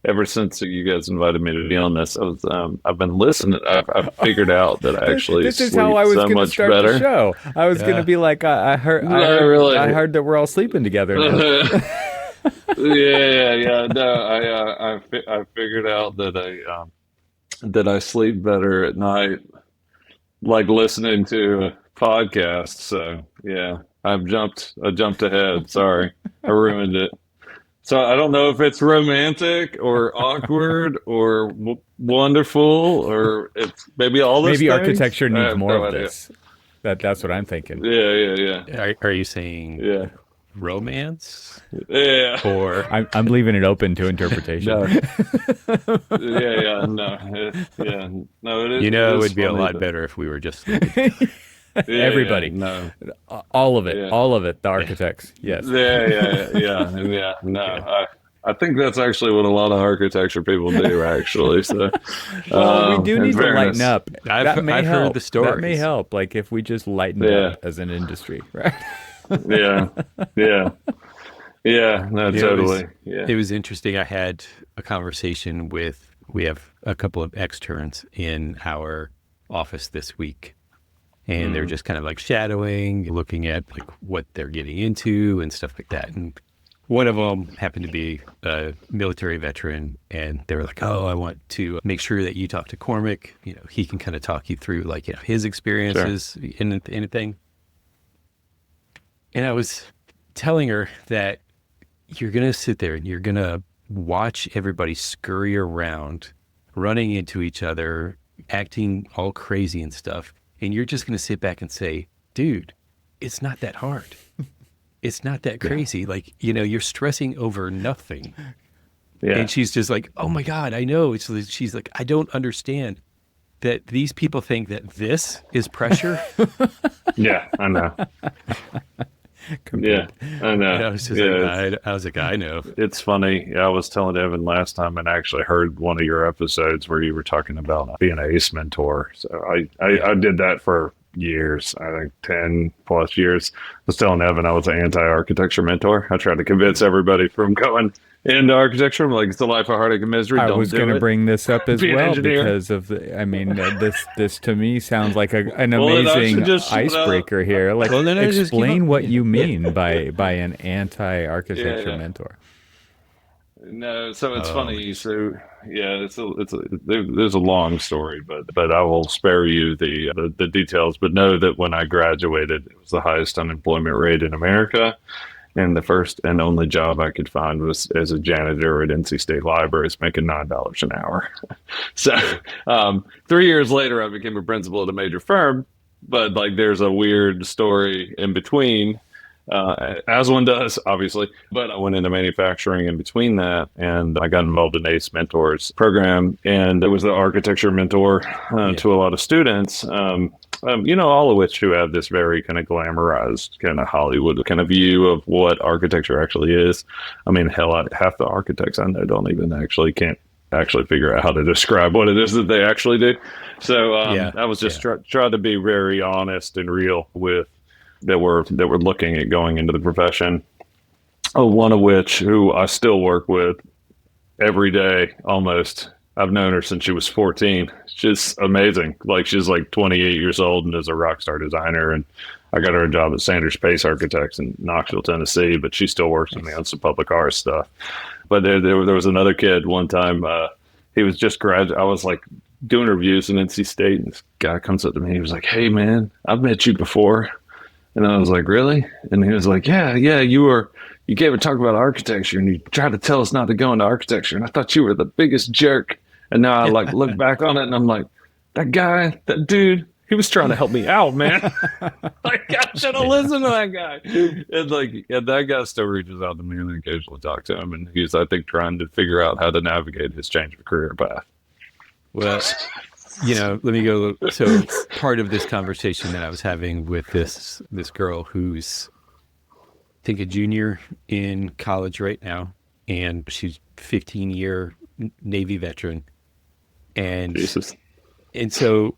ever since you guys invited me to be on this, I've been listening. I've figured out that I actually This is how sleep I was so going to much start the better. show. I was going to Yeah. be like, No, really. heard that we're all sleeping together now. Yeah. No, I figured out that I sleep better at night, like listening to podcasts. So yeah, I jumped ahead. Sorry, I ruined it. So I don't know if it's romantic or awkward or wonderful or it's maybe all those Maybe things. architecture I needs have more no of idea. this. That's what I'm thinking. Yeah. Are you saying Yeah. romance Yeah. or I'm leaving it open to interpretation. No. Yeah. No. Yeah. No. It it is would be a funny lot that. better if we were just sleeping together. Yeah. Everybody, No. Yeah. all of it. The architects, yes. Yeah. No, Yeah. I think that's actually what a lot of architecture people do, actually. So, Well, we do in need to lighten fairness, up. That may I've heard help. the That may stories. help. Like if we just lightened yeah, up as an industry, right? yeah, yeah, yeah. No, You know, totally. Yeah. it was interesting. I had a conversation with, we have a couple of externs in our office this week, and they're just kind of like shadowing, looking at like what they're getting into and stuff like that. And one of them happened to be a military veteran, and they were like, "Oh, I want to make sure that you talk to Cormac. He can kind of talk you through like his Sure. experiences in anything." And I was telling her that you're gonna sit there and you're gonna watch everybody scurry around, running into each other, acting all crazy and stuff, and you're just gonna sit back and say, "Dude, it's not that hard. It's not that crazy. Like, you're stressing over nothing." Yeah. And she's just like, "Oh my God, I know." She's like, "I don't understand that these people think that this is pressure." Yeah. I know. Yeah. I know. And I was just Yeah. like, I was like, "I know." It's funny. I was telling Evan last time, and I actually heard one of your episodes where you were talking about being an ACE mentor. So I did that for years. I think 10 plus years. I was telling Evan I was an anti-architecture mentor. I tried to convince everybody from going into architecture. I'm like, it's a life of heartache and misery. I Don't was do going to it. bring this up as Be an well engineer. because of this to me sounds like an Well, then I should amazing just shut up. icebreaker here. Like, Well, then I just give explain up. what you mean by an anti-architecture Yeah. mentor. No, so it's Oh, funny. So yeah, there's a long story, but I will spare you the details. But know that when I graduated, it was the highest unemployment rate in America, and the first and only job I could find was as a janitor at NC State Libraries, making $9 an hour. So 3 years later, I became a principal at a major firm. But like, there's a weird story in between, as one does, obviously. But I went into manufacturing in between that, and I got involved in ACE Mentors program, and it was the architecture mentor to a lot of students. All of which who have this very kind of glamorized kind of Hollywood kind of view of what architecture actually is. I mean, hell, half the architects I know don't even can't actually figure out how to describe what it is that they actually do. So I was just trying to be very honest and real with that were looking at going into the profession. One of which who I still work with every day almost. I've known her since she was 14. She's amazing. Like, she's like 28 years old and is a rock star designer. And I got her a job at Sanders Pace Architects in Knoxville, Tennessee, but she still works with me on some public art stuff. But there was another kid one time. He was just I was like doing reviews in NC State, and this guy comes up to me. He was like, "Hey, man, I've met you before." And I was like, "Really?" And he was like, Yeah, you gave a talk about architecture and you tried to tell us not to go into architecture. And I thought you were the biggest jerk. And now I like look back on it and I'm like, that dude, he was trying to help me out, man. Like, I should have listened to that guy. And like, yeah, that guy still reaches out to me and I occasionally talk to him. And he's, I think, trying to figure out how to navigate his change of career path. Well, let me go. So part of this conversation that I was having with this girl who's, I think, a junior in college right now, and she's 15-year Navy veteran. And Jesus. And so,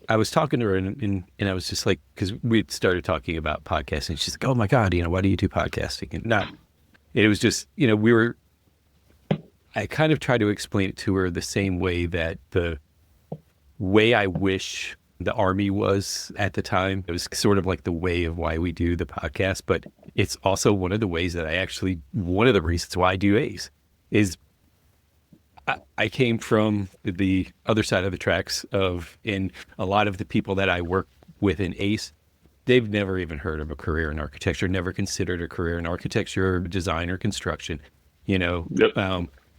I was talking to her and I was just like, because we started talking about podcasting. She's like, "Oh my God, why do you do podcasting?" And it was just, we were I kind of try to explain it to her the same way that the way I wish the Army was at the time. It was sort of like the way of why we do the podcast, but it's also one of the ways that one of the reasons why I do Ace is I came from the other side of the tracks in a lot of the people that I work with in Ace, they've never even heard of a career in architecture, never considered a career in architecture, design, or construction.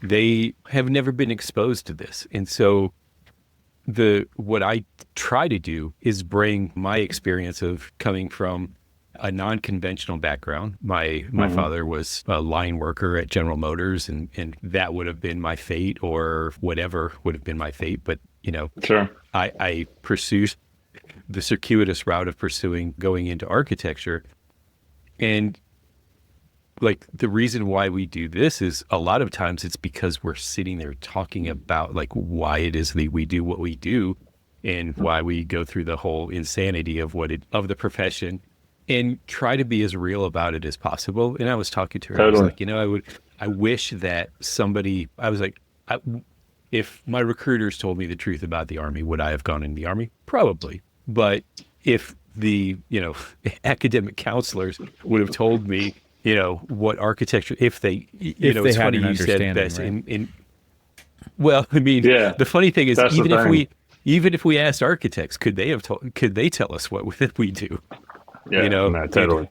They have never been exposed to this. And so what I try to do is bring my experience of coming from a non-conventional background. My father was a line worker at General Motors, and that would have been my fate, or whatever would have been my fate. But, Sure. I pursued the circuitous route of going into architecture. And like the reason why we do this is a lot of times it's because we're sitting there talking about like why it is that we do what we do and why we go through the whole insanity of the profession, and try to be as real about it as possible. And I was talking to her, Totally. I was like, I wish that if my recruiters told me the truth about the Army, would I have gone in the Army? Probably. But if the, academic counselors would have told me, what architecture, it's funny you said this right? Well, I mean, Yeah, the funny thing is, that's even if we asked architects, could they tell us what we do? Yeah, no, totally.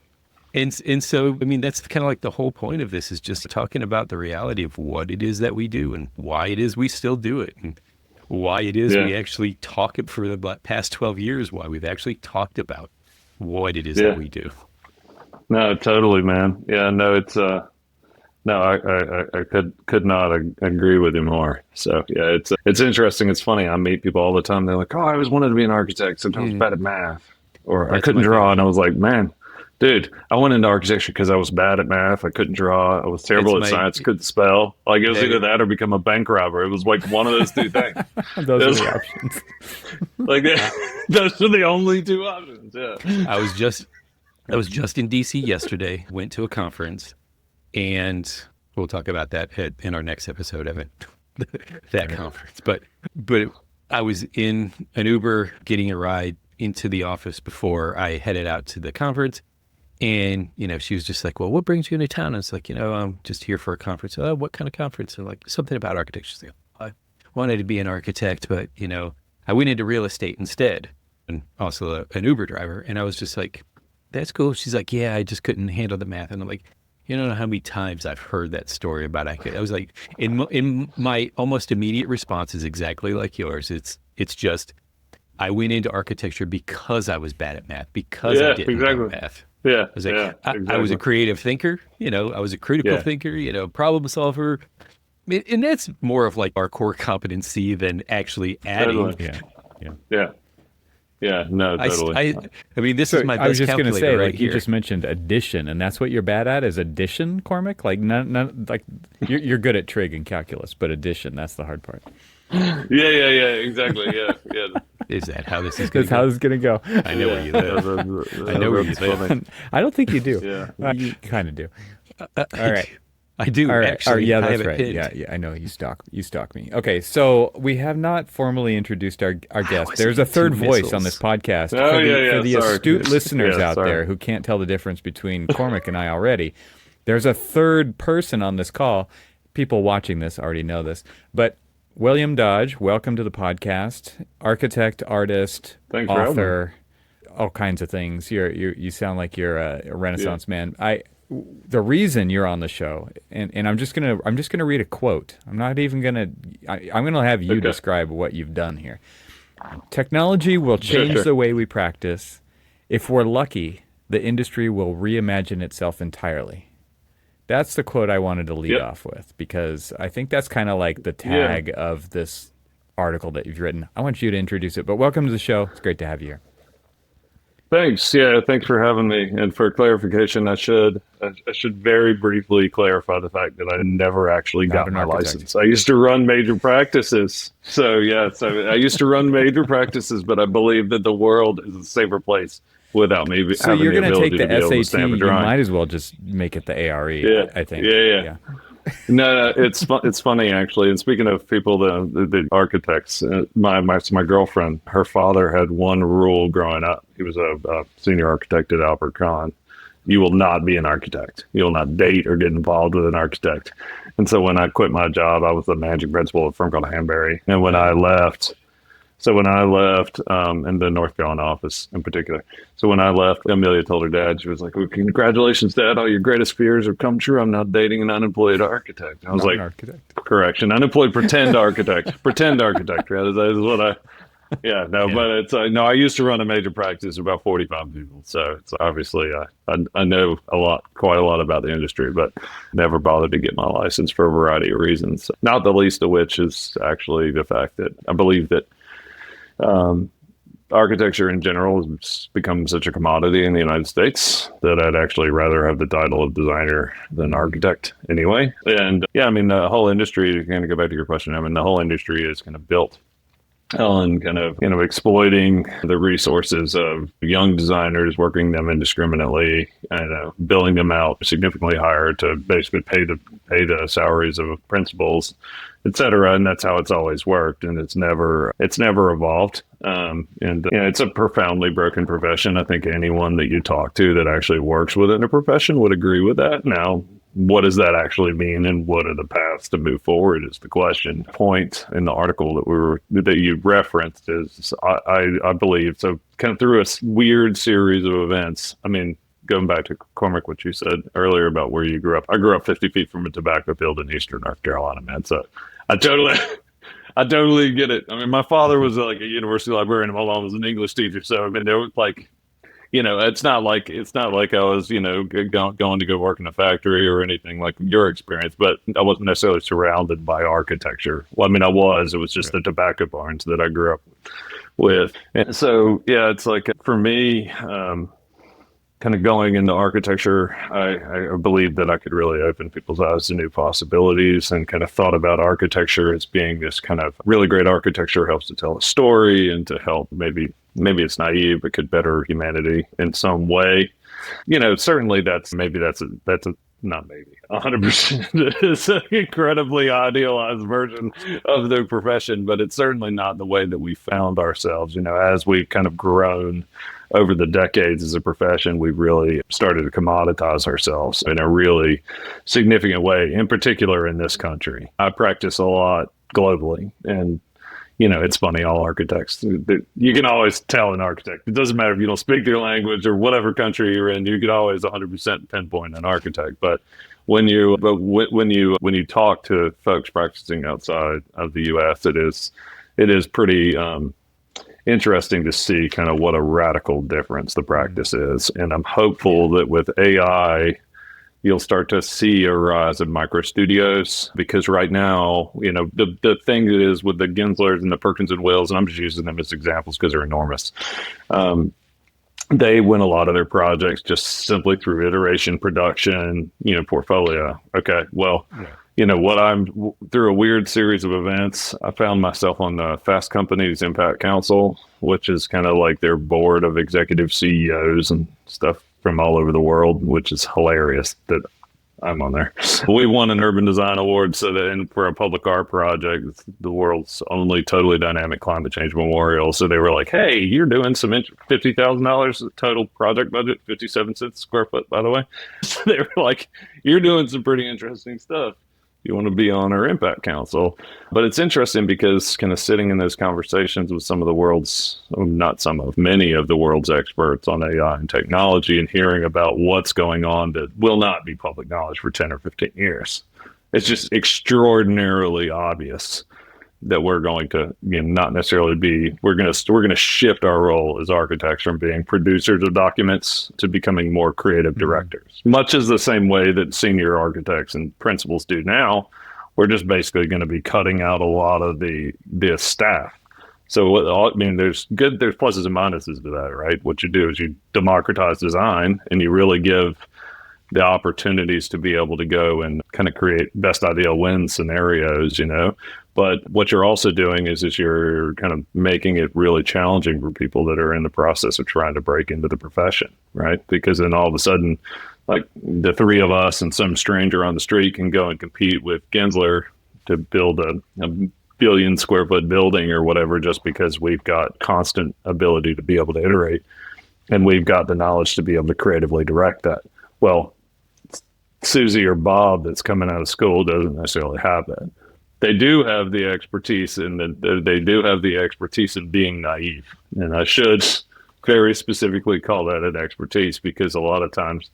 And so, I mean, that's kind of like the whole point of this is just talking about the reality of what it is that we do and why it is we still do it, and why it is we actually talk it for the past 12 years, why we've actually talked about what it is that we do. No, totally, man. Yeah, no, it's no, I could not agree with you more. So yeah, it's interesting. It's funny. I meet people all the time. They're like, "Oh, I always wanted to be an architect. Sometimes bad at math, or I couldn't draw." And I was like, "Man, dude, I went into architecture because I was bad at math. I couldn't draw. I was terrible at science. Couldn't spell. Like it was either that or become a bank robber. It was like one of those two things. Those are the options. Like those are the only two options. Yeah. I was just in DC yesterday. Went to a conference, and we'll talk about that in our next episode of it. That conference, but I was in an Uber getting a ride into the office before I headed out to the conference. And, she was just like, "Well, what brings you into town?" And it's like, "I'm just here for a conference." "Oh, what kind of conference?" And like, "Something about architecture." Like, I wanted to be an architect, but, I went into real estate instead, and also an Uber driver. And I was just like, "That's cool." She's like, "Yeah, I just couldn't handle the math." And I'm like, you don't know how many times I've heard that story about I was like, in my almost immediate response is exactly like yours. It's just, I went into architecture because I was bad at math, because I didn't know math. Yeah, I was like, exactly. I was a creative thinker, I was a critical thinker, problem solver. And that's more of like our core competency than actually adding. Totally. Yeah, no, totally. I mean, this is my best I was just going to say, right like, here. you just mentioned addition, and that's what you're bad at is addition, Cormac? Like, like you're good at trig and calculus, but addition, that's the hard part. Yeah, exactly. Yeah. Is that how this is going to go? That's how this is going to go. I know where you live. I know where you live. I don't think you do. Yeah. You kind of do. All right. I do, All right. actually. Yeah, I that's have it right. pinned. Yeah, I know. You stalk me. Okay, so we have not formally introduced our guest. There's a third voice on this podcast. Oh, For the sorry. astute listeners out sorry. there who can't tell the difference between Cormac and I already, there's a third person on this call. People watching this already know this. But William Dodge, welcome to the podcast. Architect, artist, Thanks for having author, all kinds of things. You sound like you're a Renaissance man. The reason you're on the show, and I'm just gonna read a quote. I'm not even gonna. I'm gonna have you describe what you've done here. Technology will change the way we practice. If we're lucky, the industry will reimagine itself entirely. That's the quote I wanted to lead off with, because I think that's kind of like the tag of this article that you've written. I want you to introduce it, but welcome to the show. It's great to have you here. Thanks. Yeah, thanks for having me. And for clarification, I should very briefly clarify the fact that I never actually got my license. I used to run major practices. So I used to run major practices, but I believe that the world is a safer place without me having you're the going to ability take to be able the to SAT. stamp a You drawing. might as well just make it the ARE. Yeah, I think. Yeah. No, it's funny actually. And speaking of people, the architects, my girlfriend, her father had one rule growing up. He was a senior architect at Albert Kahn. You will not be an architect. You will not date or get involved with an architect. And so when I quit my job, I was the managing principal of a firm called Hanbury. And when I left, in the North Carolina office in particular, so when I left, Amelia told her dad, she was like, well, congratulations, Dad. All your greatest fears have come true. I'm now dating an unemployed architect. And I was Not like, an architect. correction, unemployed pretend architect. Pretend architect. Yeah, that is what yeah, no, Yeah. but it's, no, I used to run a major practice, about 45 people. So it's obviously, I know quite a lot about the industry, but never bothered to get my license for a variety of reasons. Not the least of which is actually the fact that I believe that architecture in general has become such a commodity in the United States that I'd actually rather have the title of designer than architect anyway. And yeah, I mean, the whole industry, to kind of go back to your question, I mean, the whole industry is kind of built on kind of, exploiting the resources of young designers, working them indiscriminately, and billing them out significantly higher to basically pay the salaries of principals, et cetera. And that's how it's always worked. And it's never evolved. And it's a profoundly broken profession. I think anyone that you talk to that actually works within a profession would agree with that. Now, what does that actually mean, and what are the paths to move forward is the question. Point in the article that you referenced is, I believe, so kind of through a weird series of events. I mean, going back to Cormac, what you said earlier about where you grew up. I grew up 50 feet from a tobacco field in eastern North Carolina, man. So I totally get it. I mean, my father was like a university librarian, and my mom was an English teacher. So I mean, there was like, it's not like I was, going to go work in a factory or anything like your experience, but I wasn't necessarily surrounded by architecture. Well, I mean, I was. It was just the tobacco barns that I grew up with. And so, yeah, it's like for me, kind of going into architecture, I believe that I could really open people's eyes to new possibilities, and kind of thought about architecture as being this kind of really great architecture helps to tell a story and to help maybe it's naive, but could better humanity in some way. Certainly that's not maybe 100%. It's an incredibly idealized version of the profession, but it's certainly not the way that we found ourselves. As we've kind of grown over the decades as a profession, we've really started to commoditize ourselves in a really significant way, in particular in this country. I practice a lot globally, and it's funny, all architects, you can always tell an architect. It doesn't matter if you don't speak their language or whatever country you're in, you can always 100% pinpoint an architect. But when you talk to folks practicing outside of the U.S., it is pretty interesting to see kind of what a radical difference the practice is. And I'm hopeful that with AI, you'll start to see a rise of micro studios, because right now, the thing that is with the Genslers and the Perkins and Wills, and I'm just using them as examples because they're enormous. They win a lot of their projects just simply through iteration, production, portfolio. Okay, well, through a weird series of events, I found myself on the Fast Company's Impact Council, which is kind of like their board of executive CEOs and stuff from all over the world, which is hilarious that I'm on there. We won an urban design award for a public art project, it's the world's only totally dynamic climate change memorial. So they were like, hey, you're doing some $50,000 total project budget, 57 cents a square foot, by the way. So they were like, you're doing some pretty interesting stuff. You want to be on our impact council. But it's interesting because kind of sitting in those conversations with many of the world's experts on AI and technology, and hearing about what's going on that will not be public knowledge for 10 or 15 years. It's just extraordinarily obvious that we're going to not necessarily be, we're going to shift our role as architects from being producers of documents to becoming more creative directors. Much as the same way that senior architects and principals do now, we're just basically going to be cutting out a lot of the staff. So there's pluses and minuses to that, right? What you do is you democratize design, and you really give the opportunities to be able to go and kind of create best ideal win scenarios, But what you're also doing is you're kind of making it really challenging for people that are in the process of trying to break into the profession, right? Because then all of a sudden like the three of us and some stranger on the street can go and compete with Gensler to build a billion square foot building or whatever, just because we've got constant ability to be able to iterate and we've got the knowledge to be able to creatively direct that. Well, Susie or Bob that's coming out of school doesn't necessarily have that. They do have the expertise they do have the expertise in being naive. And I should very specifically call that an expertise, because a lot of times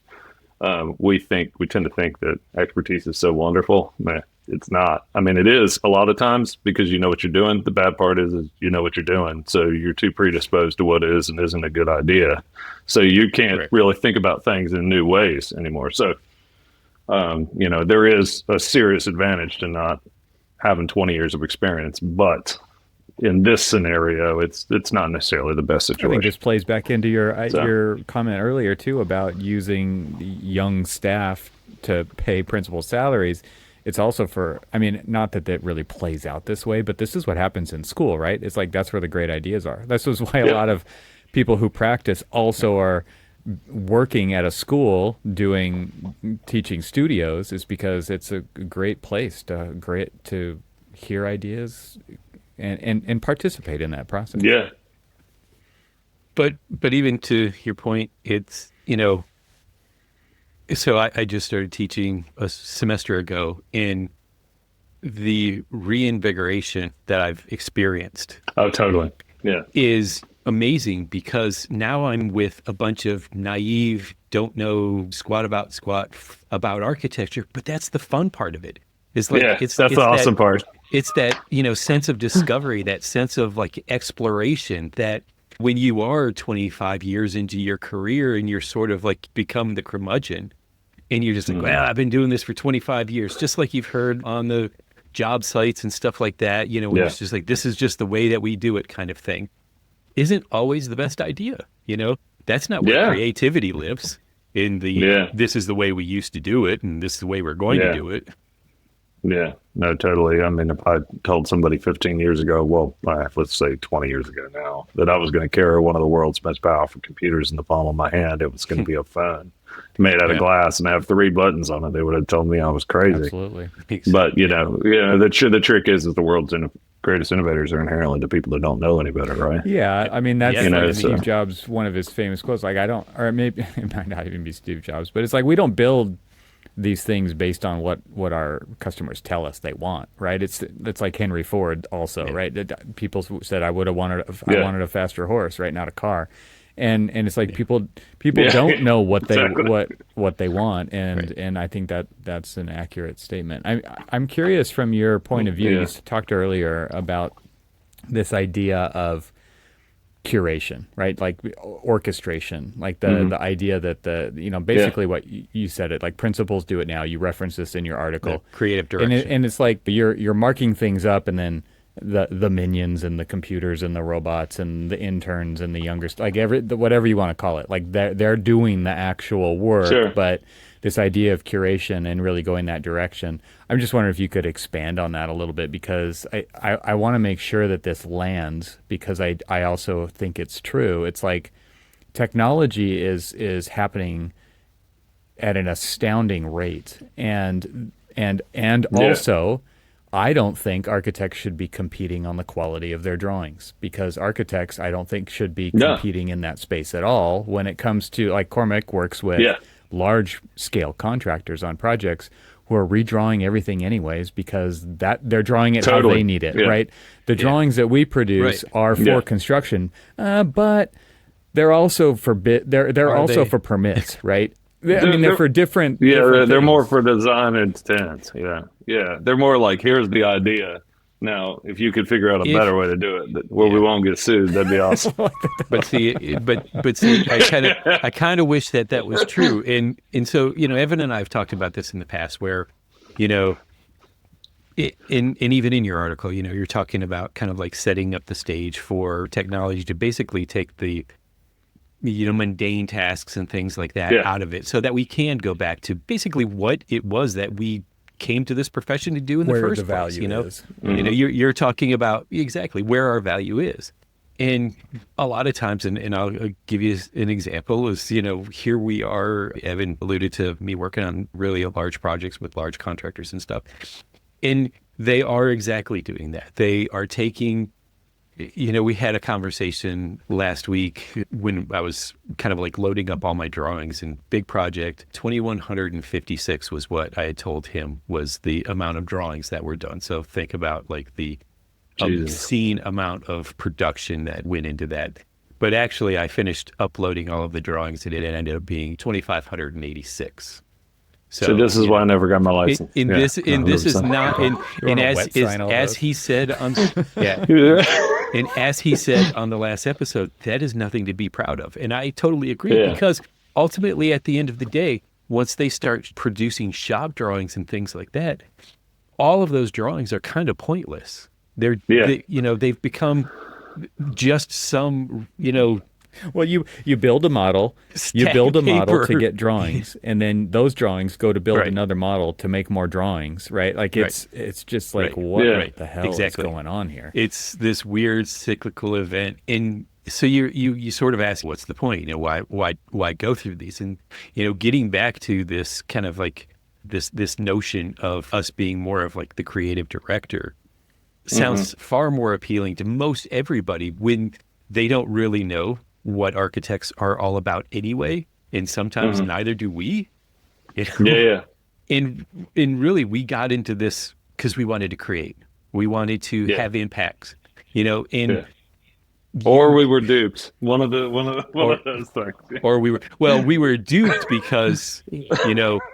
we tend to think that expertise is so wonderful. Man, it's not. I mean, it is a lot of times, because you know what you're doing. The bad part is you know what you're doing. So you're too predisposed to what is and isn't a good idea. So you can't really think about things in new ways anymore. So, there is a serious advantage to not having 20 years of experience, but in this scenario, it's not necessarily the best situation. I think this plays back into your comment earlier too about using young staff to pay principal salaries. It's also not that really plays out this way, but this is what happens in school, right? It's like that's where the great ideas are. This is why a lot of people who practice also are working at a school teaching studios, is because it's a great place to hear ideas and participate in that process. Yeah. But even to your point, it's, so I just started teaching a semester ago, in the reinvigoration that I've experienced. Oh, totally. Yeah. Is amazing, because now I'm with a bunch of naive, don't know squat about architecture, but that's the fun part of it. It's like, that's the awesome part. It's that, sense of discovery, that sense of like exploration, that when you are 25 years into your career and you're sort of like become the curmudgeon, and you're just like, well, I've been doing this for 25 years, just like you've heard on the job sites and stuff like that, when it's just like, this is just the way that we do it kind of thing, isn't always the best idea. That's not where creativity lives, in the this is the way we used to do it, and this is the way we're going to do it. Yeah, no, totally. I mean, if I told somebody 15 years ago, well, let's say 20 years ago now, that I was going to carry one of the world's most powerful computers in the palm of my hand, it was going to be a phone made out of glass and have 3 buttons on it, they would have told me I was crazy. Absolutely. But, the trick is that the world's greatest innovators are inherently the people that don't know any better, right? Yeah, I mean, that's Steve Jobs, one of his famous quotes, like, maybe it might not even be Steve Jobs, but it's like, we don't build these things based on what our customers tell us they want, right? It's like Henry Ford also, right? People said I wanted a faster horse, right? Not a car. And it's like people don't know what they what they want, and I think that's an accurate statement. I'm curious, from your point of view, you talked earlier about this idea of curation, right? Like orchestration, like the idea that basically what you said, it like principals do it now. You reference this in your article, creative direction, and it's like you're marking things up, and then the minions and the computers and the robots and the interns and the younger, like whatever you want to call it, like they're doing the actual work, but this idea of curation and really going that direction. I'm just wondering if you could expand on that a little bit, because I want to make sure that this lands, because I also think it's true. It's like technology is happening at an astounding rate, and also I don't think architects should be competing on the quality of their drawings, because architects, I don't think, should be competing in that space at all. When it comes to, like, Cormac works with large scale contractors on projects who are redrawing everything anyways, because they're drawing it how they need it, right? The drawings that we produce are for construction, but they're also for for permits, right? They're for different. They're things. more for design intent. Yeah. They're more like, here's the idea. Now, if you could figure out a better way to do it, where we won't get sued, that'd be awesome. But see, I kind of wish that was true. And so, Evan and I have talked about this in the past, where, and even in your article, you're talking about kind of like setting up the stage for technology to basically take the mundane tasks and things like that out of it, so that we can go back to basically what it was that we came to this profession to do in the first place. Where the value is. You're talking about exactly where our value is. And a lot of times, and I'll give you an example, is, here we are, Evan alluded to me working on really large projects with large contractors and stuff. And they are exactly doing that. They are taking, we had a conversation last week when I was kind of like loading up all my drawings, and big project, 2,156 was what I had told him was the amount of drawings that were done. So think about like the obscene amount of production that went into that. But actually, I finished uploading all of the drawings, and it ended up being 2,586. So this is why I never got my license. This is not, and as he said on, and as he said on the last episode, that is nothing to be proud of. And I totally agree, because ultimately, at the end of the day, once they start producing shop drawings and things like that, all of those drawings are kind of pointless. They've become just some, Well, you build a model, to get drawings, and then those drawings go to build another model to make more drawings, right? Like it's just like, what the hell is going on here? It's this weird cyclical event. And so you sort of ask, what's the point? Why go through these? And, getting back to this kind of like this notion of us being more of like the creative director sounds far more appealing to most everybody when they don't really know what architects are all about anyway. And sometimes neither do we. And really, we got into this because we wanted to create. We wanted to have impacts, or we were duped. One of those things. Or we were duped because,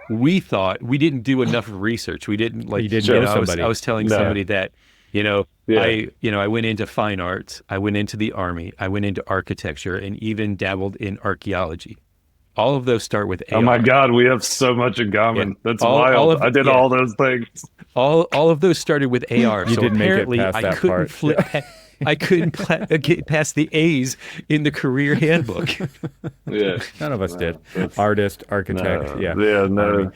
we thought we didn't do enough research. We didn't somebody. I was telling somebody that, I went into fine arts, I went into the Army, I went into architecture, and even dabbled in archaeology. All of those start with AR. Oh my God, we have so much in common. That's wild. I did all those things. All of those started with AR. You didn't apparently make it past I that couldn't part. I couldn't get past the A's in the career handbook. None of us did. Artist, architect, Army.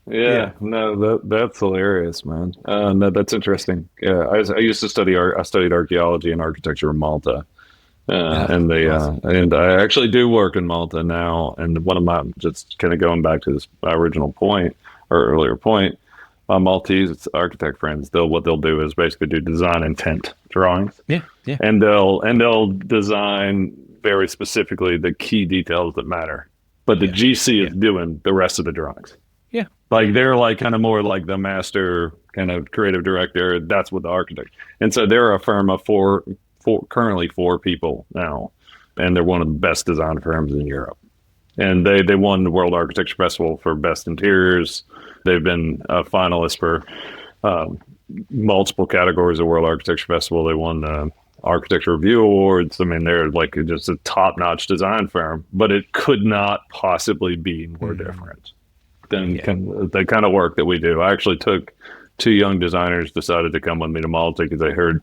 That's hilarious, man. No, that's interesting. Yeah, I used to study art. I studied archaeology and architecture in Malta, and I actually do work in Malta now. And one of my, just kind of going back to this original point or earlier point, my Maltese architect friends, what they'll do is basically do design intent drawings. And they'll design very specifically the key details that matter. But the GC is doing the rest of the drawings. Like they're like kind of more like the master kind of creative director. That's what the architect. And so they're a firm of currently four people now, and they're one of the best design firms in Europe. And they won the World Architecture Festival for best interiors. They've been a finalist for multiple categories of World Architecture Festival. They won the Architecture Review Awards. I mean, they're like just a top-notch design firm, but it could not possibly be more different than the kind of work that we do. I actually took two young designers, decided to come with me to Malta because they heard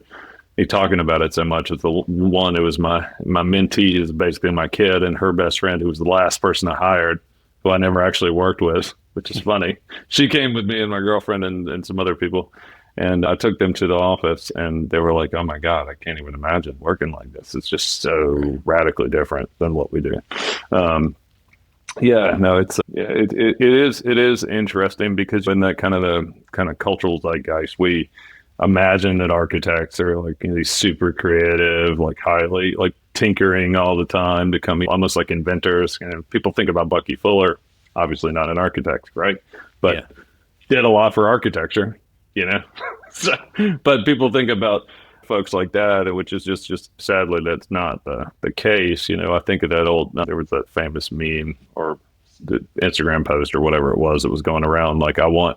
me talking about it so much. It's the one, it was my mentee is basically my kid, and her best friend, who was the last person I hired, who I never actually worked with, which is funny. She came with me and my girlfriend and some other people. And I took them to the office, and they were like, oh my God, I can't even imagine working like this. It's just so radically different than what we do. It is interesting because in that kind of cultural zeitgeist, we imagine that architects are like these super creative, like highly like tinkering all the time, becoming almost like inventors. And people think about Bucky Fuller, obviously not an architect, right? But did a lot for architecture, So, but people think about folks like that, which is just sadly that's not the case. I think of there was that famous meme or the Instagram post or whatever it was that was going around, like I want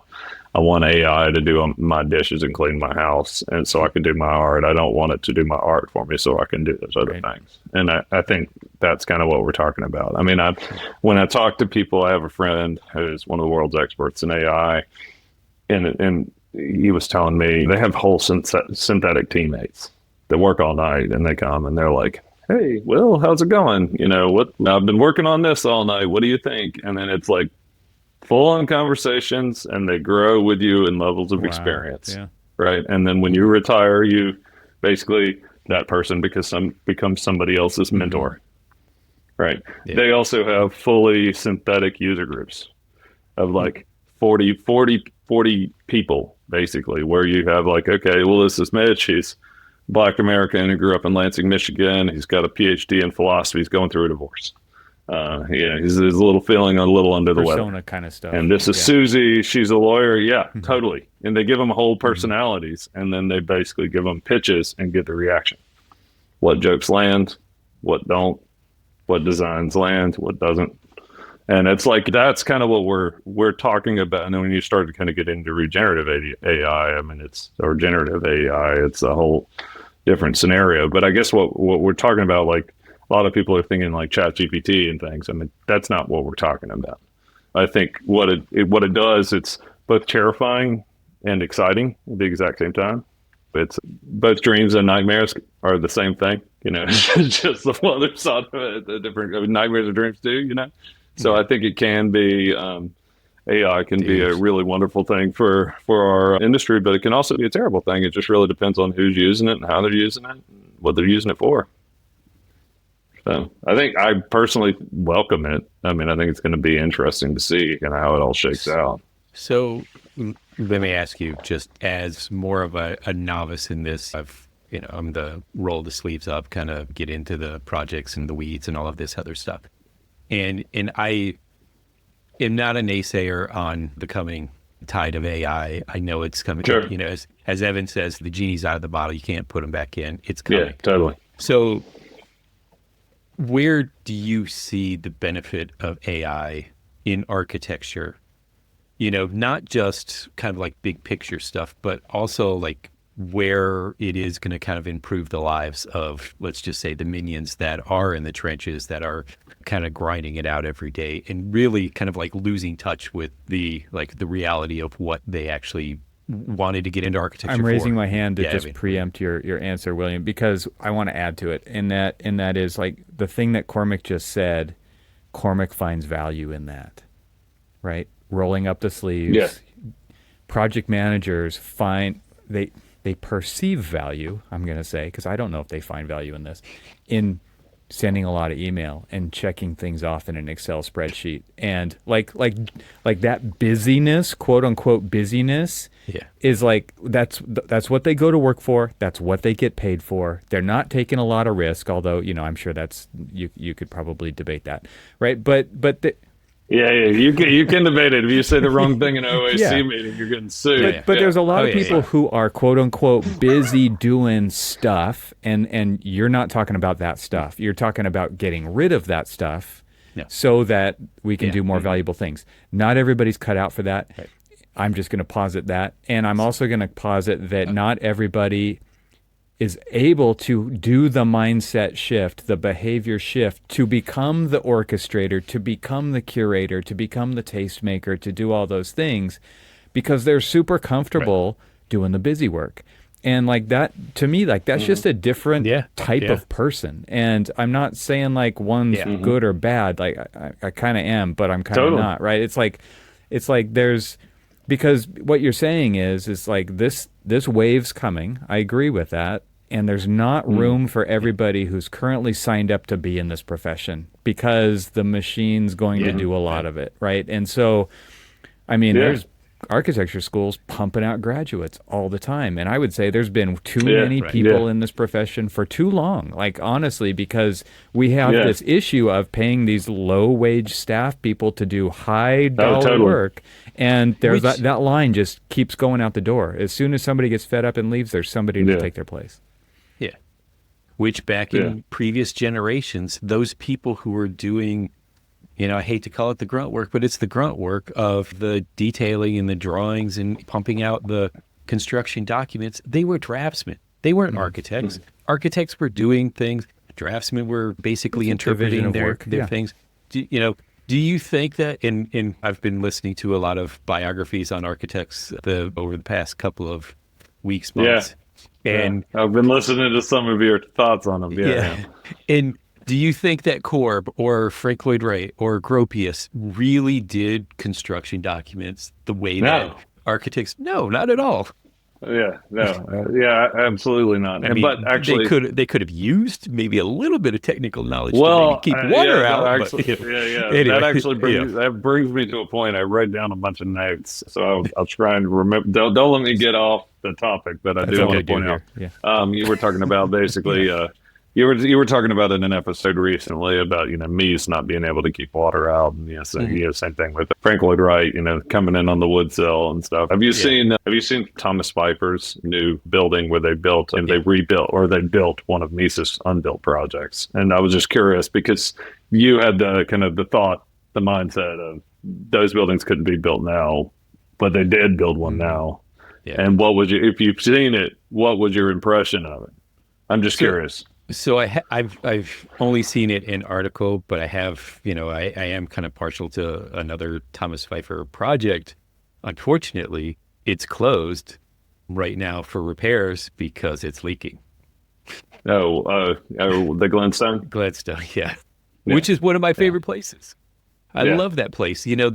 AI to do my dishes and clean my house, and so I can do my art. I don't want it to do my art for me so I can do those other things. And I think that's kind of what we're talking about. I mean, when I talk to people, I have a friend who's one of the world's experts in AI, and he was telling me they have whole synthetic teammates that work all night, and they come and they're like, hey, Will, how's it going? I've been working on this all night. What do you think? And then it's like full on conversations, and they grow with you in levels of experience. Right. And then when you retire, you basically that person because becomes somebody else's mentor, right? Yeah. They also have fully synthetic user groups of like 40 people, basically, where you have like, okay, well, this is Mitch. He's Black American who grew up in Lansing, Michigan. He's got a PhD in philosophy. He's going through a divorce. He's a little feeling a little under the Persona weather kind of stuff. And this is Susie. She's a lawyer. Yeah, totally. And they give them whole personalities, and then they basically give them pitches and get the reaction. What jokes land, what don't, what designs land, what doesn't. And it's like that's kind of what we're talking about. And then when you start to kind of get into regenerative AI, I mean, or generative AI, it's a whole different scenario. But I guess what we're talking about, like a lot of people are thinking like ChatGPT and things. I mean, that's not what we're talking about. I think what it does, it's both terrifying and exciting at the exact same time. It's both dreams and nightmares are the same thing, it's just the other side of it, the different nightmares and dreams too, So I think it can be, AI can be a really wonderful thing for our industry, but it can also be a terrible thing. It just really depends on who's using it and how they're using it, and what they're using it for. So I think I personally welcome it. I mean, I think it's going to be interesting to see how it all shakes out. So let me ask you, just as more of a novice in this, I'm the roll the sleeves up, kind of get into the projects and the weeds and all of this other stuff. And I am not a naysayer on the coming tide of AI. I know it's coming. Sure. As Evan says, the genie's out of the bottle. You can't put him back in. It's coming. Yeah, totally. So where do you see the benefit of AI in architecture? Not just kind of like big picture stuff, but also like where it is going to kind of improve the lives of, let's just say, the minions that are in the trenches, that are kind of grinding it out every day and really kind of like losing touch with the reality of what they actually wanted to get into architecture. I'm raising my hand to just preempt your answer, William, because I want to add to it. And that is like the thing that Cormac just said. Cormac finds value in that, right? Rolling up the sleeves. Yeah. Project managers find they perceive value, I'm going to say, because I don't know if they find value in this, in sending a lot of email and checking things off in an Excel spreadsheet. And like that busyness, quote unquote busyness, is like that's what they go to work for. That's what they get paid for. They're not taking a lot of risk, although, I'm sure that's you could probably debate that, right? But Yeah, you can debate it. If you say the wrong thing in an OAC meeting, you're getting sued. But there's a lot of people who are quote unquote busy doing stuff, and you're not talking about that stuff. You're talking about getting rid of that stuff so that we can do more valuable things. Not everybody's cut out for that. Right. I'm just going to posit that. And I'm also going to posit that not everybody is able to do the mindset shift, the behavior shift, to become the orchestrator, to become the curator, to become the tastemaker, to do all those things, because they're super comfortable doing the busy work. And like that, to me, like that's just a different type of person. And I'm not saying like one's good or bad. Like I kind of am, but I'm kind of not, right? It's like there's, because what you're saying is like this wave's coming. I agree with that. And there's not room for everybody who's currently signed up to be in this profession, because the machine's going to do a lot of it, right? And so, I mean, there's architecture schools pumping out graduates all the time. And I would say there's been too many people in this profession for too long, like honestly, because we have this issue of paying these low-wage staff people to do high-dollar work. And there's that line just keeps going out the door. As soon as somebody gets fed up and leaves, there's somebody to take their place. Yeah. Which back in previous generations, those people who were doing, I hate to call it the grunt work, but it's the grunt work of the detailing and the drawings and pumping out the construction documents. They were draftsmen. They weren't architects. Architects were doing things. Draftsmen were basically interpreting their things. Do you think that, and I've been listening to a lot of biographies on architects over the past couple of weeks, months. And I've been listening to some of your thoughts on them. Yeah. And do you think that Corb or Frank Lloyd Wright or Gropius really did construction documents the way that architects? No, not at all. Yeah, no, yeah, absolutely not. I But mean, actually, they could have used maybe a little bit of technical knowledge to maybe well, keep yeah, water no, out, but actually, yeah, yeah. That anyway, actually that brings me to a point. I write down a bunch of notes, so I'll try and remember. Don't let me get off the topic, but I That's do what want we to do point out. here. Yeah. You were talking about Yeah. basically. You were talking about in an episode recently about Meese not being able to keep water out, and Mhm. same thing with Frank Lloyd Wright, coming in on the wood cell and stuff. Yeah, Have you seen Thomas Pfeiffer's new building where they built and they rebuilt or they built one of Mises unbuilt projects? And I was just curious because you had the kind of the mindset of those buildings couldn't be built now, but they did build one Mhm. now. yeah. And what would you, if you've seen it, what was your impression of it? I'm just So curious. So I've only seen it in article, but I have, I am kind of partial to another Thomas Pfeiffer project. Unfortunately, it's closed right now for repairs because it's leaking. The Glenstone. Gladstone, yeah, Yeah, which is one of my yeah, favorite places. I yeah. love that place. Just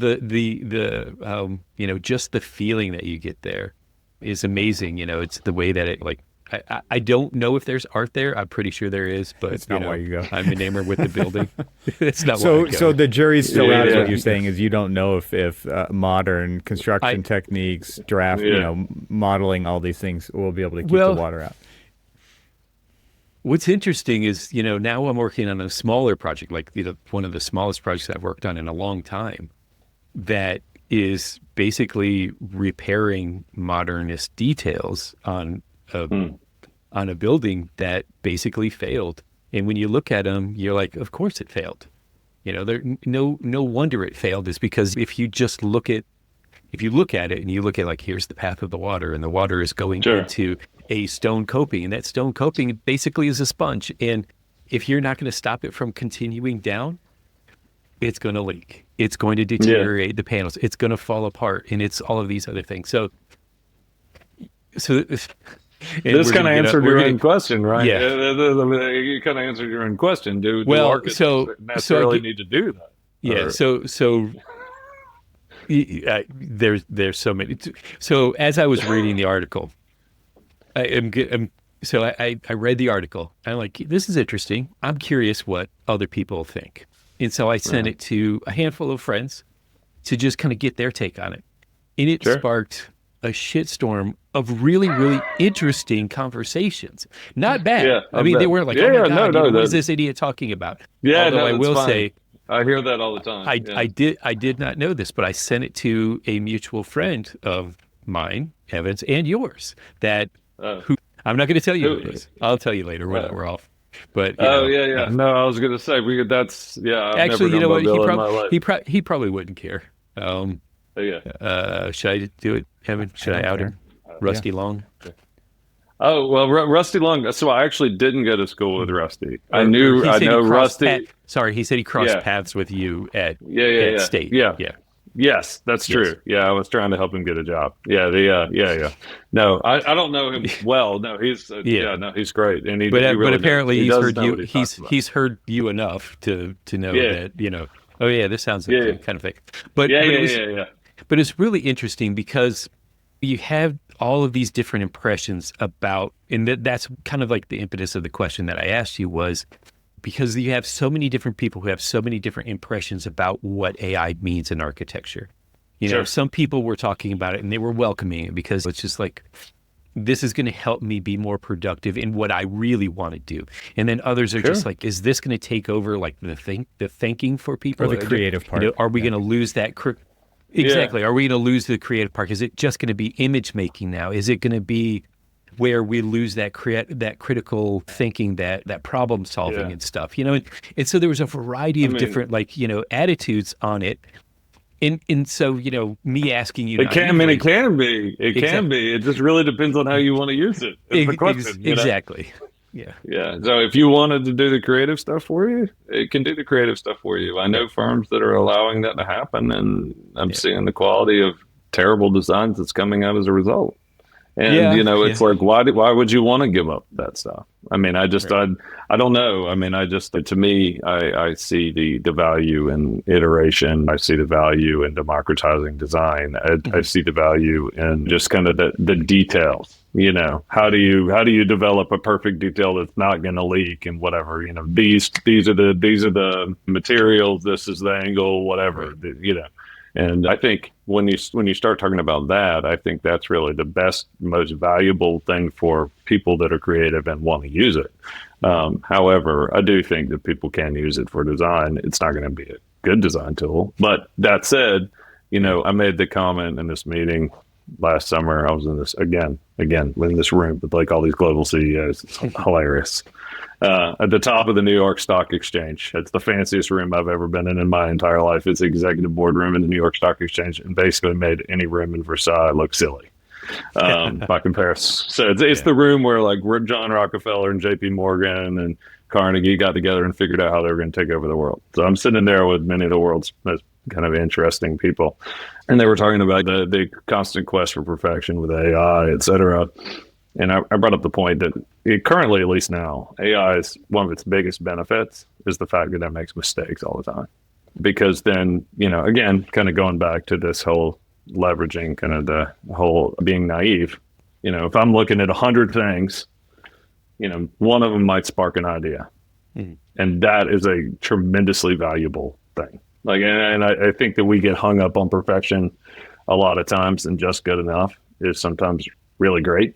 the feeling that you get there is amazing. It's the way that it like. I don't know if there's art there. I'm pretty sure there is, but It's not why you go. I'm enamored with the building. It's not why I So, go. so the jury's still Yeah, out. Is yeah. what you're saying is you don't know if modern I construction techniques, draft, Yeah. modeling, all these things will be able to keep the well, water out. what's interesting is now I'm working on a smaller project, like one of the smallest projects I've worked on in a long time, that is basically repairing modernist details a Hmm. on a building that basically failed. And when you look at them, you're like, of course it failed. There no wonder it failed is because if you look at it and you look at like here's the path of the water and the water is going Sure. into a stone coping and that stone coping basically is a sponge. And if you're not going to stop it from continuing down, it's going to leak. It's going to Yeah. deteriorate the panels. It's going to fall apart and it's all of these other things. So and This we're kind gonna of get answered we're your gonna own question, right? yeah. You kind of answered your own question. Do Well, architects so I necessarily get need to do that? yeah. Or There's so many. So as I was reading the article, I read the article. I'm like, this is interesting. I'm curious what other people think, and so I sent it to a handful of friends to just kind of get their take on it, and it Sure. sparked a shitstorm of really, really interesting conversations. Not bad. Yeah, I I mean, they bet. weren't like, Yeah, oh my yeah, God, no, what is that, this idiot talking about? yeah, Although no, I that's will fine. say, I hear that all the time. Yeah. I did not know this, but I sent it to a mutual friend of mine, Evans, and yours. Uh, Who I'm not going to tell you who it who? is. I'll tell you later when Uh, we're off. But oh yeah, yeah. No, I was gonna say that's yeah. I've never actually, you known know my what? bill in my life. He probably wouldn't care. Yeah. Should I do it, Evan? Should I don't out care. him? Rusty Long, Oh well, Rusty Long. So I actually didn't go to school with Rusty. or he I said he know crossed Rusty. Sorry, he said he crossed Yeah, paths with you at yeah, yeah, yeah, State. yeah. Yeah. Yes, that's Yes. true. Yeah, I was trying to help him get a job. Yeah, yeah, yeah. No, I don't know him well. No, he's Yeah. yeah, no, he's great, and he But really knows. apparently He he's does heard know you. what he's talking about. He's heard you enough to know Yeah, that oh yeah, this sounds like yeah, the kind of thing. But yeah, but yeah, it was yeah, yeah. but it's really interesting because you have all of these different impressions about, and that's kind of like the impetus of the question that I asked you was because you have so many different people who have so many different impressions about what AI means in architecture. Sure. Some people were talking about it and they were welcoming it because it's just like, this is going to help me be more productive in what I really want to do. And then others are Sure. just like, is this going to take over like the thinking for people? Or the creative part. Are we Yeah. going to lose that? Exactly. Are we going to lose the creative part? Is it just going to be image making now? Is it going to be where we lose that critical thinking, that problem solving Yeah. and stuff? And so there was a variety of I mean, different attitudes on it. And so, me asking you, it can. I mean, it can be. It can Exactly. be. It just really depends on how you want to use it. It's the question. Exactly. Yeah. Yeah. So if you wanted to do the creative stuff for you, it can do the creative stuff for you. I know firms that are allowing that to happen, and I'm seeing the quality of terrible designs that's coming out as a result. And Yeah. it's like, why would you want to give up that stuff? I mean, I don't know. I mean, to me, I see the value in iteration. I see the value in democratizing design. I see the value in just kind of the details. How do you develop a perfect detail that's not going to leak and whatever? These are the materials. This is the angle. Whatever. And I think when you start talking about that, I think that's really the best, most valuable thing for people that are creative and want to use it. However, I do think that people can use it for design. It's not going to be a good design tool. But that said, I made the comment in this meeting last summer. I was in this again in this room with like all these global CEOs. It's hilarious. At the top of the New York Stock Exchange. It's the fanciest room I've ever been in my entire life. It's the executive board room in the New York Stock Exchange, and basically made any room in Versailles look silly by comparison. So it's the room where like John Rockefeller and J.P. Morgan and Carnegie got together and figured out how they were going to take over the world. So I'm sitting there with many of the world's most kind of interesting people, and they were talking about the constant quest for perfection with AI, et cetera. And I brought up the point that currently, at least now, AI is one of its biggest benefits is the fact that it makes mistakes all the time. Because then, again, kind of going back to this whole leveraging, kind of the whole being naive, if I'm looking at 100 things, one of them might spark an idea. Mm-hmm. And that is a tremendously valuable thing. Like, and I think that we get hung up on perfection a lot of times, and just good enough is sometimes really great.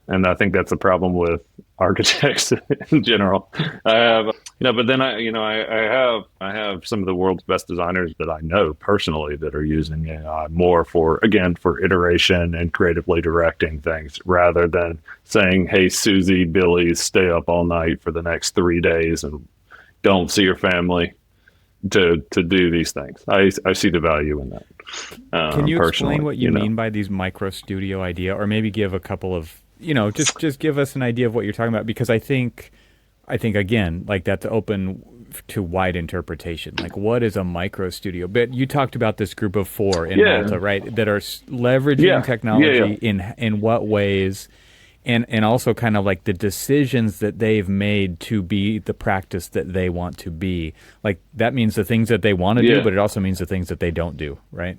And I think that's the problem with architects in general. But then I have some of the world's best designers that I know personally that are using AI more for iteration and creatively directing things rather than saying, hey, Susie, Billy, stay up all night for the next 3 days and don't see your family to do these things. I see the value in that. Can you explain what you mean by these micro studio idea, or maybe give a couple of, just give us an idea of what you're talking about, because I think again, like that's open to wide interpretation. Like, what is a micro studio? But you talked about this group of 4 in Malta, right? That are leveraging technology in what ways, and also kind of like the decisions that they've made to be the practice that they want to be. Like that means the things that they want to do, but it also means the things that they don't do, right?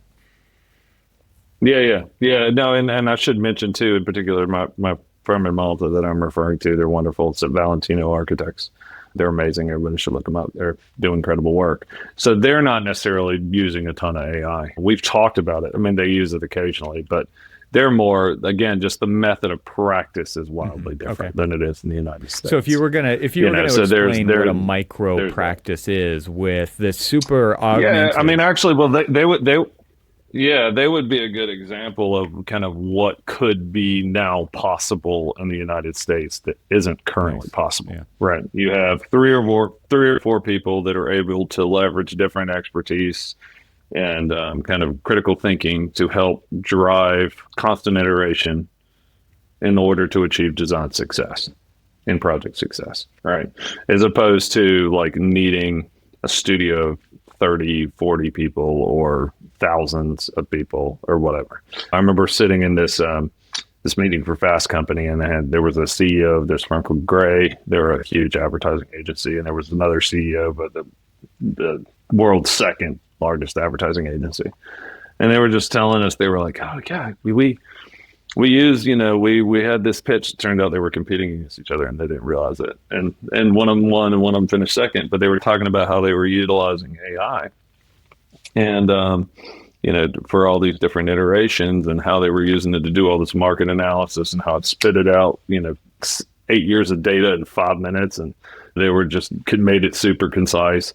Yeah. No, and I should mention too, in particular, my firm in Malta that I'm referring to, they're wonderful. It's Valentino Architects. They're amazing. Everybody should look them up. They're doing incredible work. So they're not necessarily using a ton of AI. We've talked about it. I mean, they use it occasionally, but they're more, again, just the method of practice is wildly different than it is in the United States. So if you were gonna explain what a micro practice is with this super augmented, I mean, actually, well, they would be a good example of kind of what could be now possible in the United States that isn't currently possible. Yeah. Right. You have three or four people that are able to leverage different expertise and kind of critical thinking to help drive constant iteration in order to achieve design success and project success. Right. As opposed to like needing a studio of 30, 40 people or thousands of people or whatever. I remember sitting in this meeting for Fast Company, and there was a CEO of this firm called Gray. They're a huge advertising agency, and there was another CEO, but the world's second largest advertising agency. And they were just telling us, they were like, oh yeah, we used, we had this pitch. It turned out they were competing against each other and they didn't realize it. And one of them won and one of them finished second, but they were talking about how they were utilizing AI and, for all these different iterations and how they were using it to do all this market analysis and how it spit it out, 8 years of data in 5 minutes. And they were could made it super concise.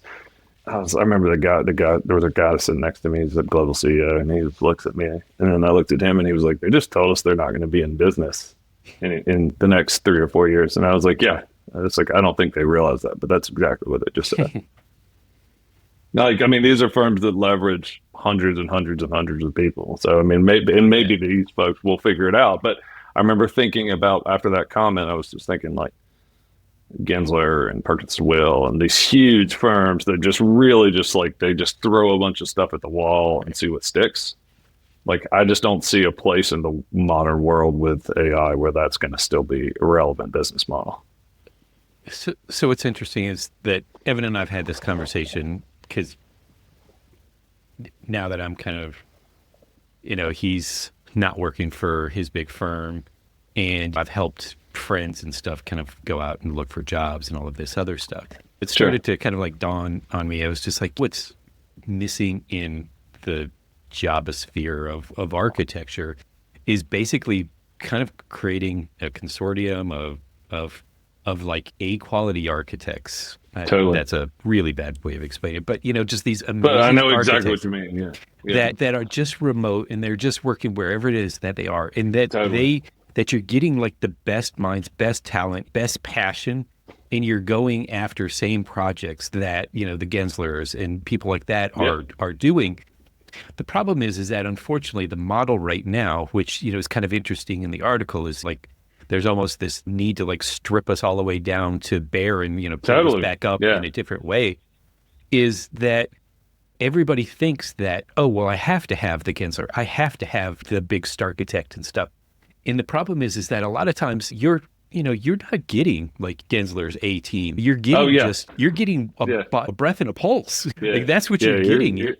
I remember the guy, there was a guy sitting next to me, he's a global CEO, and he looks at me, and then I looked at him and he was like, they just told us they're not going to be in business in the next 3 or 4 years. And I was like, yeah, it's like, I don't think they realize that, but that's exactly what they just said. These are firms that leverage hundreds and hundreds and hundreds of people. So, maybe these folks will figure it out. But I remember thinking about, after that comment, I was just thinking like, Gensler and Perkins Will and these huge firms that just really they just throw a bunch of stuff at the wall and see what sticks. Like, I just don't see a place in the modern world with AI where that's going to still be a relevant business model. So what's interesting is that Evan and I've had this conversation because now that I'm kind of, he's not working for his big firm, and I've helped friends and stuff kind of go out and look for jobs and all of this other stuff. It started to kind of like dawn on me. I was just like, what's missing in the jobosphere of architecture is basically kind of creating a consortium of like A quality architects. Totally. That's a really bad way of explaining it, but just these amazing But I know exactly architects what you mean. Yeah. that are just remote, and they're just working wherever it is that they are, and that Totally. that you're getting like the best minds, best talent, best passion, and you're going after same projects that the Genslers and people like that are doing. The problem is that unfortunately the model right now, which is kind of interesting in the article, is like there's almost this need to like strip us all the way down to bare and put us back up in a different way. Is that everybody thinks that, oh well, I have to have the Gensler, I have to have the big Starchitect and stuff. And the problem is that a lot of times you're not getting like Gensler's A team. You're getting you're getting a breath and a pulse. Yeah. Like that's what you're getting. You're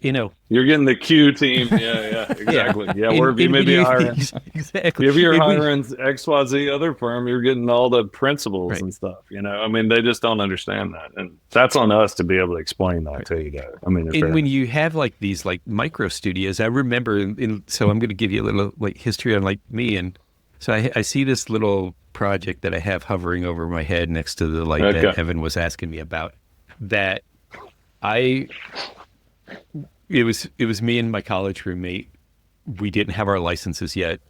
getting the Q team. Yeah, exactly. Where you may be hiring. Exactly. If you're hiring XYZ other firm, you're getting all the principles and stuff. I mean, they just don't understand that, and that's on us to be able to explain that to you guys. I mean, and when you have like these like micro studios, I remember. So I'm going to give you a little like history on like me, and so I see this little project that I have hovering over my head next to the light that Evan was asking me about. That it was me and my college roommate. We didn't have our licenses yet.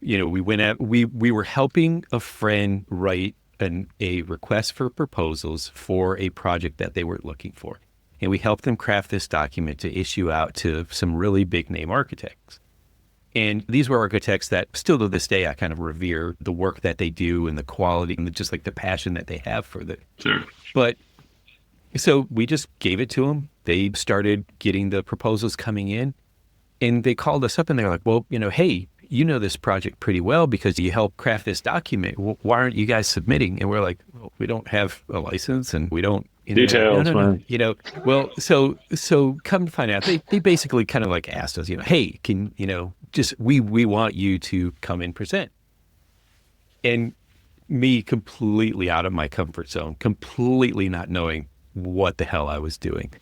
We were helping a friend write a request for proposals for a project that they were looking for, and we helped them craft this document to issue out to some really big name architects. And these were architects that still to this day I kind of revere the work that they do and the quality and just like the passion that they have for it. Sure. But so we just gave it to them. They started getting the proposals coming in, and they called us up and they're like, well, hey, this project pretty well because you helped craft this document. Why aren't you guys submitting? And we're like, well, we don't have a license and we don't. Details, man. Well, so come to find out, they basically kind of like asked us, hey, can, just, we want you to come and present. And me completely out of my comfort zone, completely not knowing what the hell I was doing,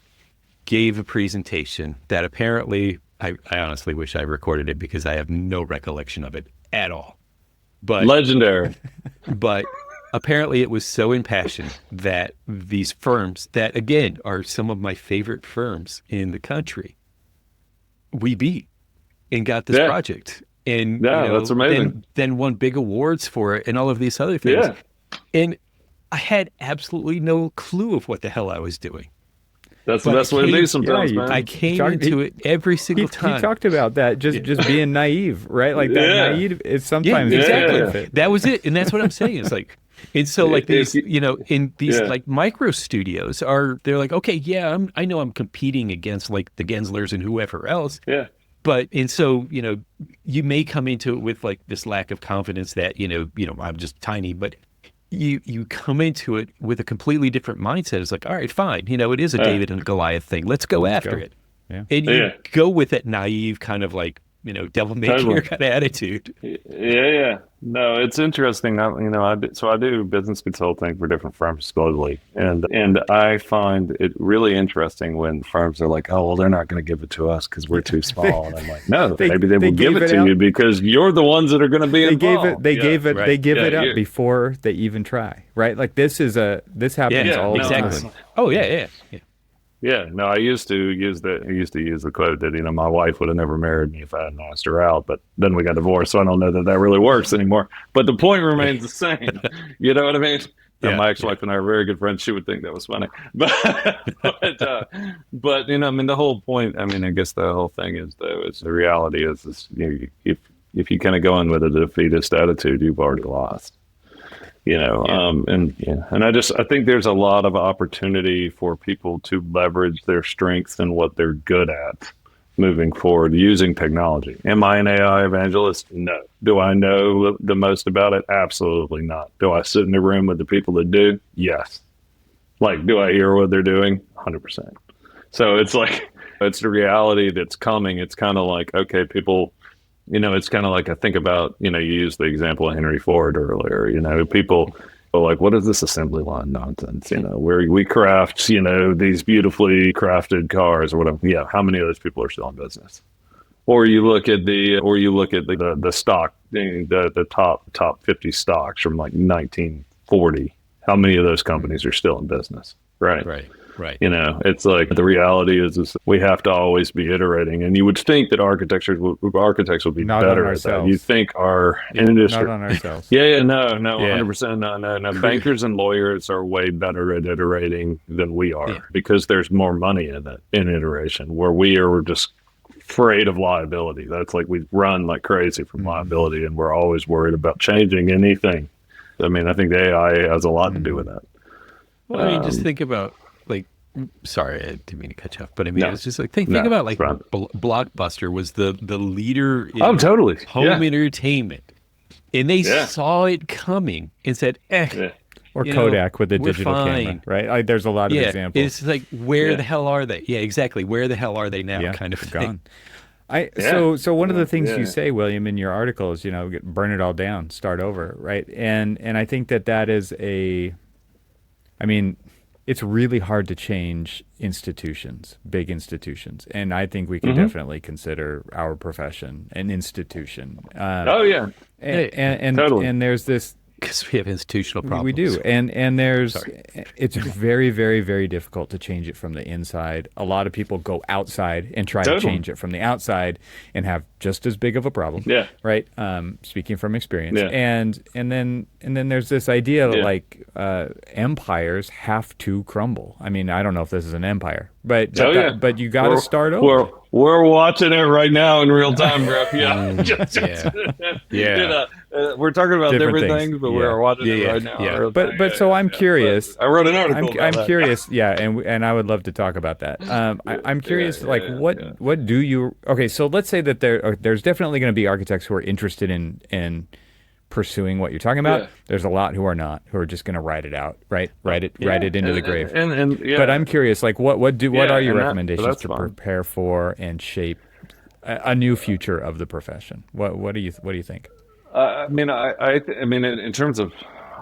gave a presentation that apparently, I honestly wish I recorded it because I have no recollection of it at all. But legendary. But apparently it was so impassioned that these firms that, again, are some of my favorite firms in the country, we beat and got this project. And that's amazing. Then won big awards for it and all of these other things. Yeah. And I had absolutely no clue of what the hell I was doing. That's the best way to be sometimes, man. I came into it every single time. He talked about that, just being naive, right? Like that naive is sometimes exactly. That was it. And that's what I'm saying. It's like, and so like these, in these like micro studios they're like, okay, I know I'm competing against like the Genslers and whoever else. Yeah. But, and so, you may come into it with like this lack of confidence that, I'm just tiny, but you come into it with a completely different mindset. It's like, all right, fine. It is a David and Goliath thing. Let's go after it. Yeah. And you go with that naive kind of like, devil may care kind of attitude. Yeah. No, it's interesting. I do business consulting for different firms globally, and I find it really interesting when firms are like, "Oh, well, they're not going to give it to us because we're too small." And I'm like, "No, maybe they will give it to you because you're the ones that are going to be involved." They give it up before they even try, right? Like this happens all the time. Oh yeah. Yeah, no, I used to use the quote that, my wife would have never married me if I hadn't asked her out, but then we got divorced, so I don't know that really works anymore. But the point remains the same. You know what I mean? Yeah, my ex-wife and I are very good friends. She would think that was funny. But the whole point, I guess the whole thing is, though, is the reality is if you kind of go in with a defeatist attitude, you've already lost. And I think there's a lot of opportunity for people to leverage their strengths and what they're good at moving forward using technology. Am I an AI evangelist? No. Do I know the most about it? Absolutely not. Do I sit in the room with the people that do? Yes. Like, do I hear what they're doing? 100%. So it's like, it's the reality that's coming. It's kind of like, okay, people, it's kind of like I think about, you used the example of Henry Ford earlier, people are like, what is this assembly line nonsense? Where we craft, these beautifully crafted cars or whatever. Yeah. How many of those people are still in business? Or you look at the stock, the top 50 stocks from like 1940. How many of those companies are still in business? Right. Right. It's like the reality is we have to always be iterating, and you would think that architects would be not better at that. You think our industry, not on ourselves. Yeah, no, 100%, no. Bankers and lawyers are way better at iterating than we are because there's more money in it in iteration. Where we are, we're just afraid of liability. That's like we run like crazy from liability, and we're always worried about changing anything. I mean, I think the AI has a lot to do with that. Well, I mean, just think about sorry, I didn't mean to cut you off, but I mean, it's just like, think about like Blockbuster was the leader in totally home entertainment. And they saw it coming and said, Or Kodak with the digital camera, right? There's a lot of examples. It's like, where the hell are they? Yeah, exactly. Where the hell are they now? Kind of thing. Gone. So one of the things you say, William, in your article is, burn it all down, start over, right? And I think that is it's really hard to change institutions, big institutions. And I think we can definitely consider our profession an institution. Totally. And there's this, because we have institutional problems. We do. And there's, it's very, very, very difficult to change it from the inside. A lot of people go outside and try to change it from the outside and have just as big of a problem. Yeah. Right. Speaking from experience. Yeah. And then there's this idea that like empires have to crumble. I mean, I don't know if this is an empire, but you got to start over. We're watching it right now in real time, bro. We're talking about different things, but we're watching it right now. Yeah. But so I'm curious. I wrote an article. I'm curious. Yeah, and I would love to talk about that. I'm curious. What do you? Okay, so let's say that there's definitely going to be architects who are interested in pursuing what you're talking about. Yeah. There's a lot who are not, who are just going to ride it out, right? Write it into the grave. But I'm curious, like what are your recommendations to prepare for and shape a new future of the profession? What do you think? I mean, in terms of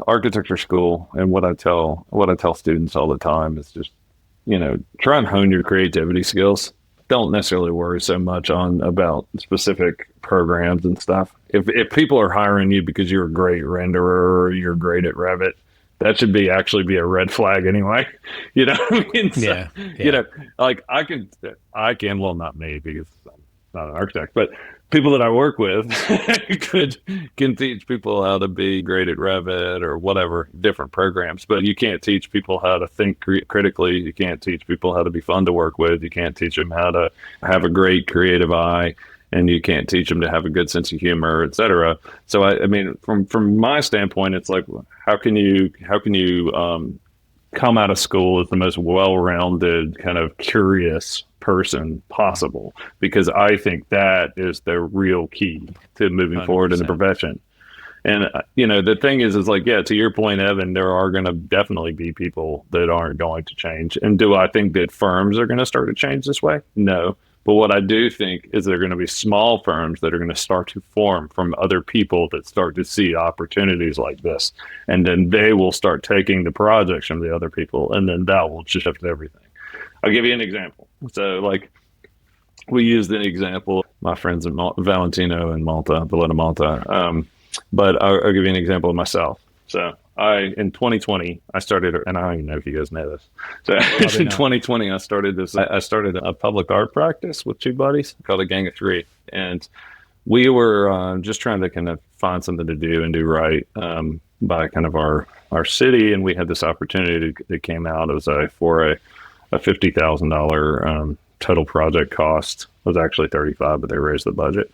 architecture school, and what I tell students all the time is just, try and hone your creativity skills. Don't necessarily worry so much about specific programs and stuff. If people are hiring you because you're a great renderer or you're great at Revit, that should actually be a red flag anyway. You know what I mean? So, like I can, well, not me because I'm not an architect, but people that I work with can teach people how to be great at Revit or whatever different programs, but you can't teach people how to think critically. You can't teach people how to be fun to work with. You can't teach them how to have a great creative eye, and you can't teach them to have a good sense of humor, et cetera. So I mean, from my standpoint, it's like, how can you come out of school as the most well-rounded, kind of curious person possible, because I think that is the real key to moving 100%. Forward in the profession. And the thing is like, to your point, Evan, there are going to definitely be people that aren't going to change. And do I think that firms are going to start to change this way? No. But what I do think is there are going to be small firms that are going to start to form from other people that start to see opportunities like this. And then they will start taking the projects from the other people. And then that will shift everything. I'll give you an example. So like we used an example, my friends in Valentino and Valletta Malta. But I'll give you an example of myself. So in 2020, I started, and I don't even know if you guys know this. So in 2020, I started a public art practice with two buddies called a Gang of Three. And we were just trying to kind of find something to do and do right by kind of our city. And we had this opportunity that came out as for a $50,000 total project cost. It was actually 35, but they raised the budget.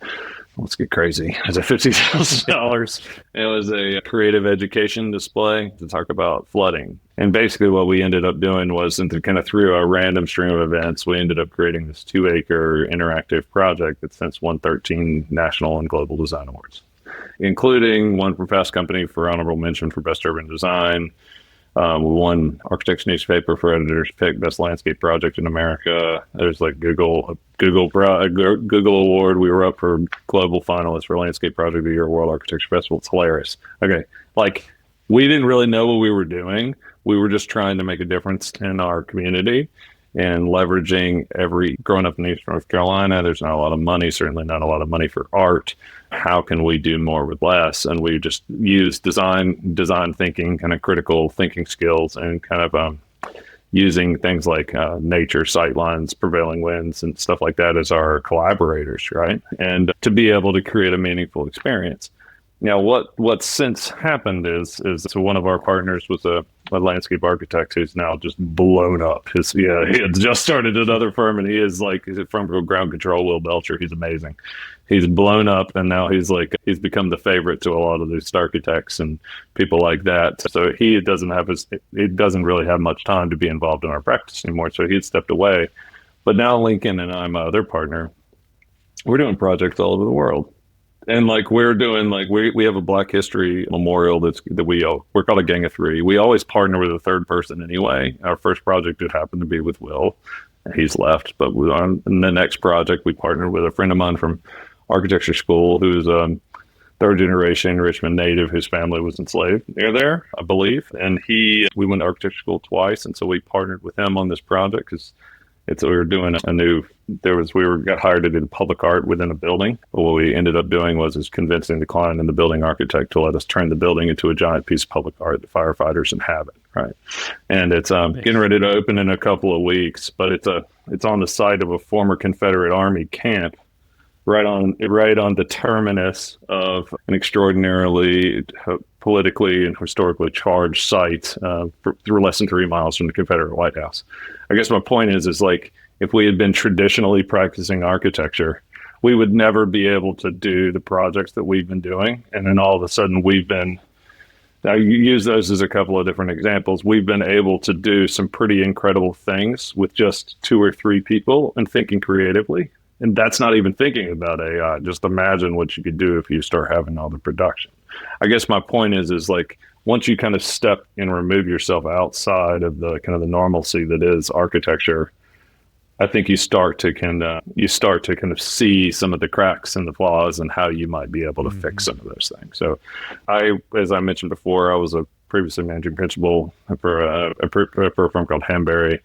let's get crazy. It was $50,000. It was a creative education display to talk about flooding. And basically what we ended up doing was, and kind of through a random stream of events, we ended up creating this 2-acre interactive project that since won 13 national and global design awards, including one from Fast Company for honorable mention for best urban design. We won Architects Newspaper for Editor's Pick Best Landscape Project in America. There's like Google Award. We were up for global finalists for Landscape Project of the Year, World Architecture Festival. It's hilarious. Okay, like we didn't really know what we were doing. We were just trying to make a difference in our community and leveraging growing up in East North Carolina, there's not a lot of money, certainly not a lot of money for art. How can we do more with less? And we just use design thinking, kind of critical thinking skills, and kind of using things like nature, sightlines, prevailing winds, and stuff like that as our collaborators, right? And to be able to create a meaningful experience. Now, what's since happened is so one of our partners was a landscape architect who's now just blown up. He had just started another firm, and he's from Ground Control, Will Belcher. He's amazing. He's blown up, and now he's become the favorite to a lot of these architects and people like that. So he doesn't really have much time to be involved in our practice anymore. So he had stepped away. But now Lincoln and I, my other partner, we're doing projects all over the world. And we're doing we have a Black History memorial we're called a Gang of Three. We always partner with a third person anyway. Our first project would happen to be with Will. He's left, but on the next project we partnered with a friend of mine from architecture school who's third generation Richmond native whose family was enslaved near there, I believe. And we went to architecture school twice, and so we partnered with him on this project because we were doing got hired to do the public art within a building. But what we ended up doing was convincing the client and the building architect to let us turn the building into a giant piece of public art that firefighters inhabit, right? And it's getting ready to open in a couple of weeks, but it's on the site of a former Confederate Army camp, right on the terminus of an extraordinarily politically and historically charged site less than 3 miles from the Confederate White House. I guess my point is if we had been traditionally practicing architecture, we would never be able to do the projects that we've been doing. And then all of a sudden now you use those as a couple of different examples. We've been able to do some pretty incredible things with just 2 or 3 people and thinking creatively. And that's not even thinking about AI. Just imagine what you could do if you start having all the production. I guess my point is once you kind of step and remove yourself outside of the kind of the normalcy that is architecture, I think you start to kind of see some of the cracks and the flaws and how you might be able to fix some of those things. So as I mentioned before, I was a previously managing principal for a firm called Hanbury.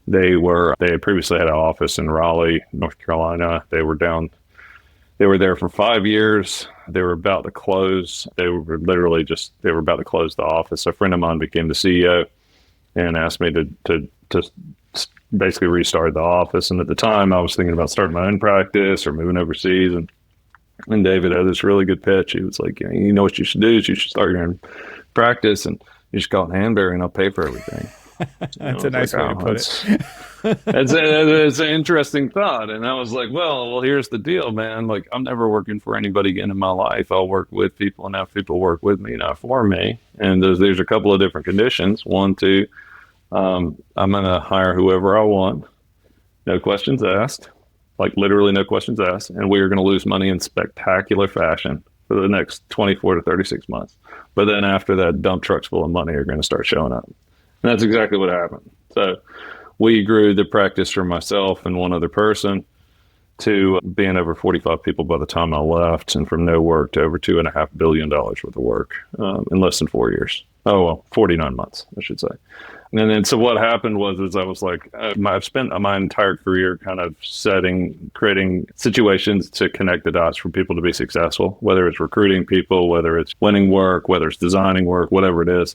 They had previously had an office in Raleigh, North Carolina. They were there for 5 years. They were about to close. They were about to close the office. A friend of mine became the CEO and asked me to basically restart the office. And at the time I was thinking about starting my own practice or moving overseas. And David had this really good pitch. He was like, you know what you should do is you should start your own practice and you should call it Hanbury and I'll pay for everything. That's a nice way to put it. It's an interesting thought. And I was like, well, here's the deal, man. I'm never working for anybody again in my life. I'll work with people and have people work with me, not for me. And there's a couple of different conditions. 1, 2, I'm going to hire whoever I want. No questions asked. Literally no questions asked. And we are going to lose money in spectacular fashion for the next 24 to 36 months. But then after that, dump trucks full of money are going to start showing up. And that's exactly what happened. So we grew the practice from myself and one other person to being over 45 people by the time I left, and from no work to over $2.5 billion worth of work in less than 4 years. 49 months, I should say. And then so what happened was I was I've spent my entire career kind of creating situations to connect the dots for people to be successful, whether it's recruiting people, whether it's winning work, whether it's designing work, whatever it is.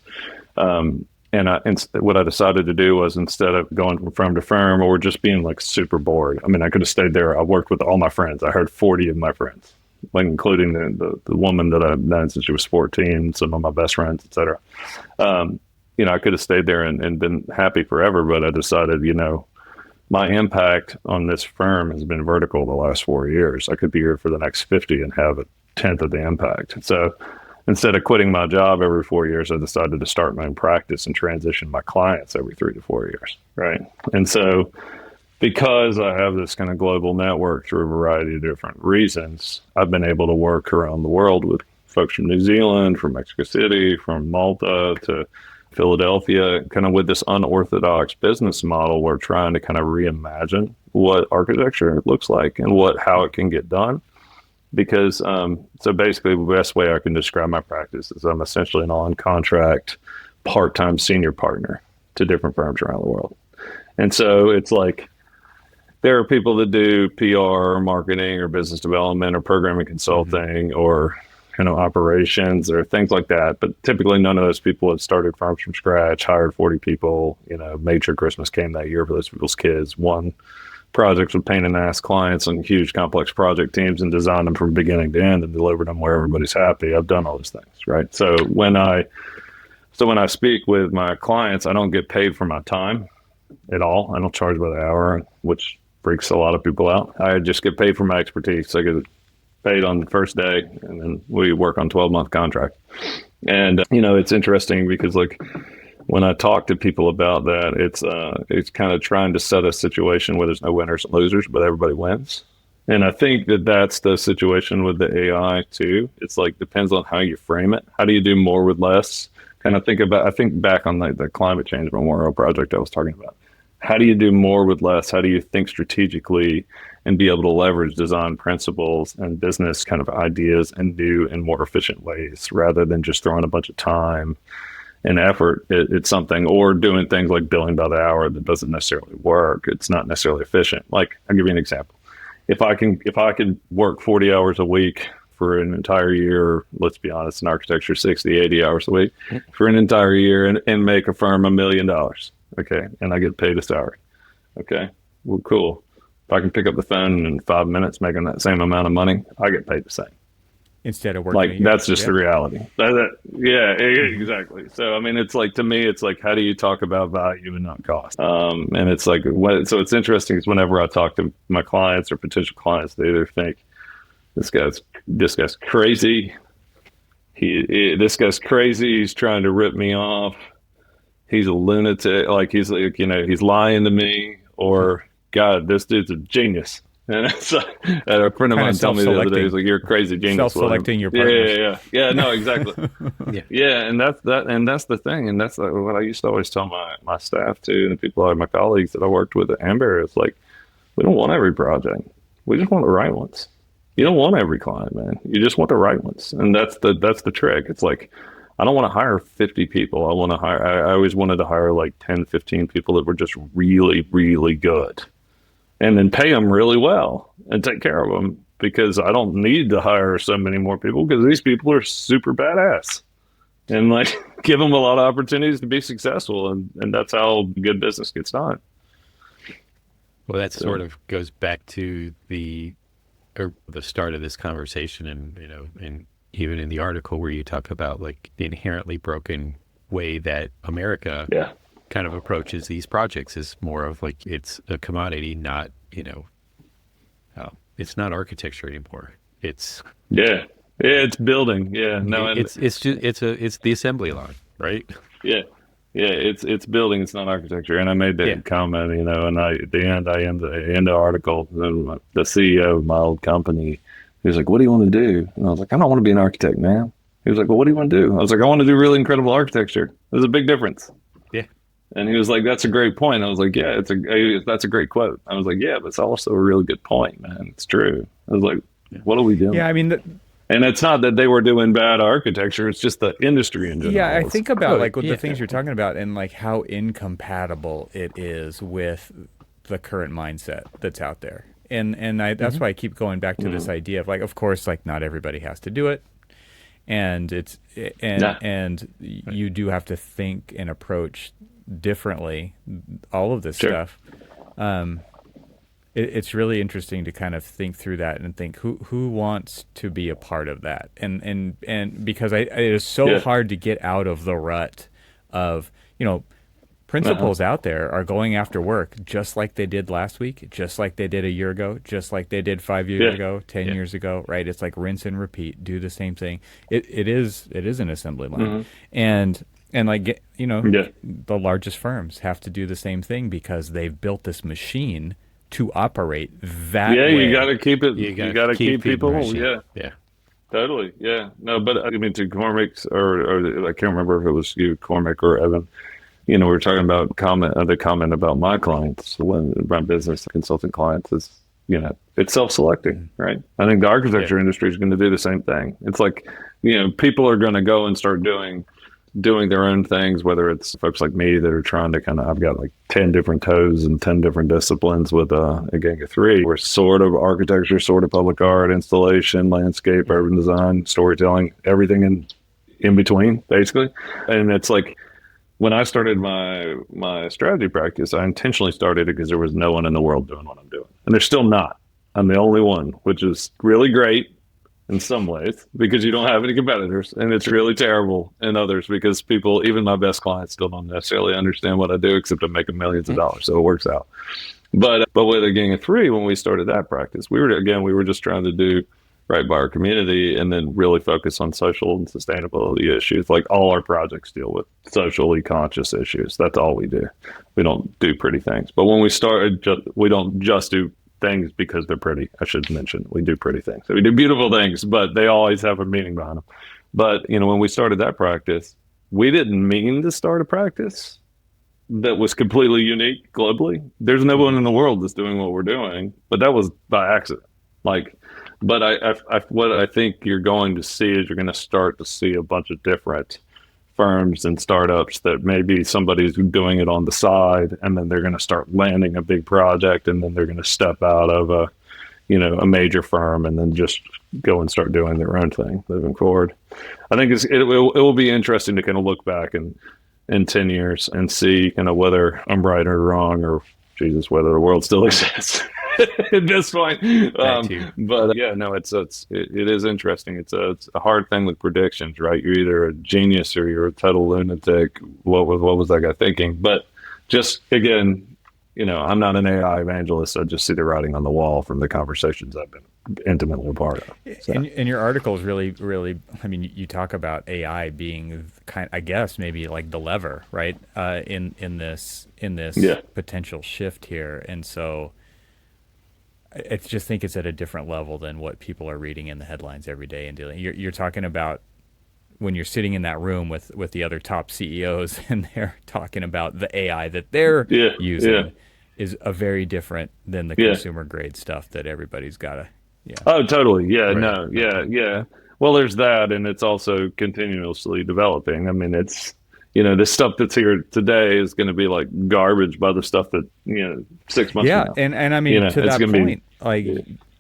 And what I decided to do was, instead of going from firm to firm or just being super bored, I mean, I could have stayed there. I worked with all my friends. I heard 40 of my friends, including the woman that I've known since she was 14, some of my best friends, et cetera. I could have stayed there and been happy forever, but I decided, my impact on this firm has been vertical the last 4 years. I could be here for the next 50 and have a tenth of the impact. So instead of quitting my job every 4 years, I decided to start my own practice and transition my clients every 3 to 4 years. Right. And so because I have this kind of global network through a variety of different reasons, I've been able to work around the world with folks from New Zealand, from Mexico City, from Malta to Philadelphia, kind of with this unorthodox business model. We're trying to kind of reimagine what architecture looks like and how it can get done. Because so basically, the best way I can describe my practice is I'm essentially an on-contract, part-time senior partner to different firms around the world. And so it's like there are people that do PR or marketing or business development or programming consulting or operations or things like that. But typically none of those people have started firms from scratch, hired 40 people, made sure Christmas came that year for those people's kids, won projects with pain in the ass clients and huge complex project teams and designed them from beginning to end and delivered them where everybody's happy. I've done all those things, right? So when I speak with my clients, I don't get paid for my time at all. I don't charge by the hour, which freaks a lot of people out. I just get paid for my expertise. I get paid on the first day, and then we work on 12-month contract. And it's interesting because when I talk to people about that, it's kind of trying to set a situation where there's no winners and losers, but everybody wins. And I think that's the situation with the AI too. It's depends on how you frame it. How do you do more with less? I think back on the climate change memorial project I was talking about. How do you do more with less? How do you think strategically and be able to leverage design principles and business kind of ideas in new and more efficient ways rather than just throwing a bunch of time and effort at something or doing things like billing by the hour that doesn't necessarily work. It's not necessarily efficient. I'll give you an example. If I could work 40 hours a week for an entire year, let's be honest, in architecture, 60, 80 hours a week for an entire year and make a firm $1 million. Okay. And I get paid a salary. Okay. Well, cool. If I can pick up the phone in 5 minutes making that same amount of money, I get paid the same. Instead of working. That's just the reality. Yeah, exactly. So, to me, it's how do you talk about value and not cost? And it's so it's interesting is whenever I talk to my clients or potential clients, they either think this guy's crazy. This guy's crazy. He's trying to rip me off. He's a lunatic. He's lying to me, or God, this dude's a genius. And it's and a friend of mine told me the other day, he's like, "You're a crazy genius." Self-selecting your partners. Yeah. No, exactly. Yeah, and that's the thing, and that's what I used to always tell my staff too, and the people, my colleagues that I worked with at Amber. It's we don't want every project. We just want the right ones. You don't want every client, man. You just want the right ones, and that's the trick. It's I don't want to hire 50 people. I always wanted to hire 10, 15 people that were just really, really good. And then pay them really well and take care of them, because I don't need to hire so many more people because these people are super badass, and give them a lot of opportunities to be successful. And that's how good business gets done. Well, that sort of goes back to the start of this conversation, and even in the article where you talk about the inherently broken way that America kind of approaches these projects is more of it's a commodity, not it's not architecture anymore. It's it's building. It's the assembly line, right? It's building. It's not architecture. And I made that comment, and at the end the article, the CEO of my old company, he was like, "What do you want to do?" And I was like, "I don't want to be an architect, man." He was like, "Well, what do you want to do?" I was like, "I want to do really incredible architecture." There's a big difference. And he was like, "That's a great point." I was like, "Yeah, that's a great quote." I was like, "Yeah, but it's also a really good point, man. It's true." I was like, "What are we doing?" Yeah, and it's not that they were doing bad architecture. It's just the industry in general. Yeah, I think about the things you're talking about and how incompatible it is with the current mindset that's out there. And that's why I keep going back to this idea of of course, not everybody has to do it. And you do have to think and approach differently all of this stuff. It's really interesting to kind of think through that and think who wants to be a part of that, and because it is so hard to get out of the rut of Principals out there are going after work just like they did last week, just like they did a year ago, just like they did 5 years ago, 10 years ago, right? It's like rinse and repeat, do the same thing. It is an assembly line. And like, the largest firms have to do the same thing because they've built this machine to operate that way. You got to keep it. You got to keep people. Yeah. Totally. Yeah. No, but I mean, to Cormac's, or I can't remember if it was you, Cormac, or Evan. We were talking about the comment about my clients, when my business consulting clients is, it's self-selecting, right? I think the architecture industry is going to do the same thing. It's like, people are going to go and start doing their own things, whether it's folks like me that are trying to I've got like 10 different toes and 10 different disciplines with a gang of 3. We're sort of architecture, sort of public art, installation, landscape, urban design, storytelling, everything in between, basically. And it's like, when I started my strategy practice, I intentionally started it because there was no one in the world doing what I'm doing. And there's still not. I'm the only one, which is really great in some ways because you don't have any competitors. And it's really terrible in others because people, even my best clients, still don't necessarily understand what I do, except I'm making millions of dollars. So it works out. But with a gang of 3, when we started that practice, we were just trying to do right by our community and then really focus on social and sustainability issues. Like all our projects deal with socially conscious issues. That's all we do. We don't do pretty things. But when we started, we don't just do things because they're pretty. I should mention, we do pretty things. So we do beautiful things, but they always have a meaning behind them. But, when we started that practice, we didn't mean to start a practice that was completely unique globally. There's no one in the world that's doing what we're doing, but that was by accident. But what I think you're going to see is you're going to start to see a bunch of different firms and startups that maybe somebody's doing it on the side, and then they're going to start landing a big project, and then they're going to step out of a major firm and then just go and start doing their own thing moving forward. I think it will be interesting to kind of look back in 10 years and see whether I'm right or wrong, or Jesus, whether the world still exists. At this point, but it is interesting. It's a hard thing with predictions, right? You're either a genius or you're a total lunatic. What was that guy thinking? But just again, I'm not an AI evangelist. I just see the writing on the wall from the conversations I've been intimately a part of. So. And your article is really, really. I mean, you talk about AI being I guess maybe like the lever, right? In this potential shift here, and so. I just think it's at a different level than what people are reading in the headlines every day and dealing. You're talking about when you're sitting in that room with the other top CEOs and they're talking about the AI that they're using is a very different than the consumer grade stuff that everybody's got to. Yeah. Oh, totally. Yeah. Right. No. Yeah. Well, there's that, and it's also continuously developing. I mean, it's. This stuff that's here today is going to be like garbage by the stuff that 6 months. Yeah, and I mean to that point,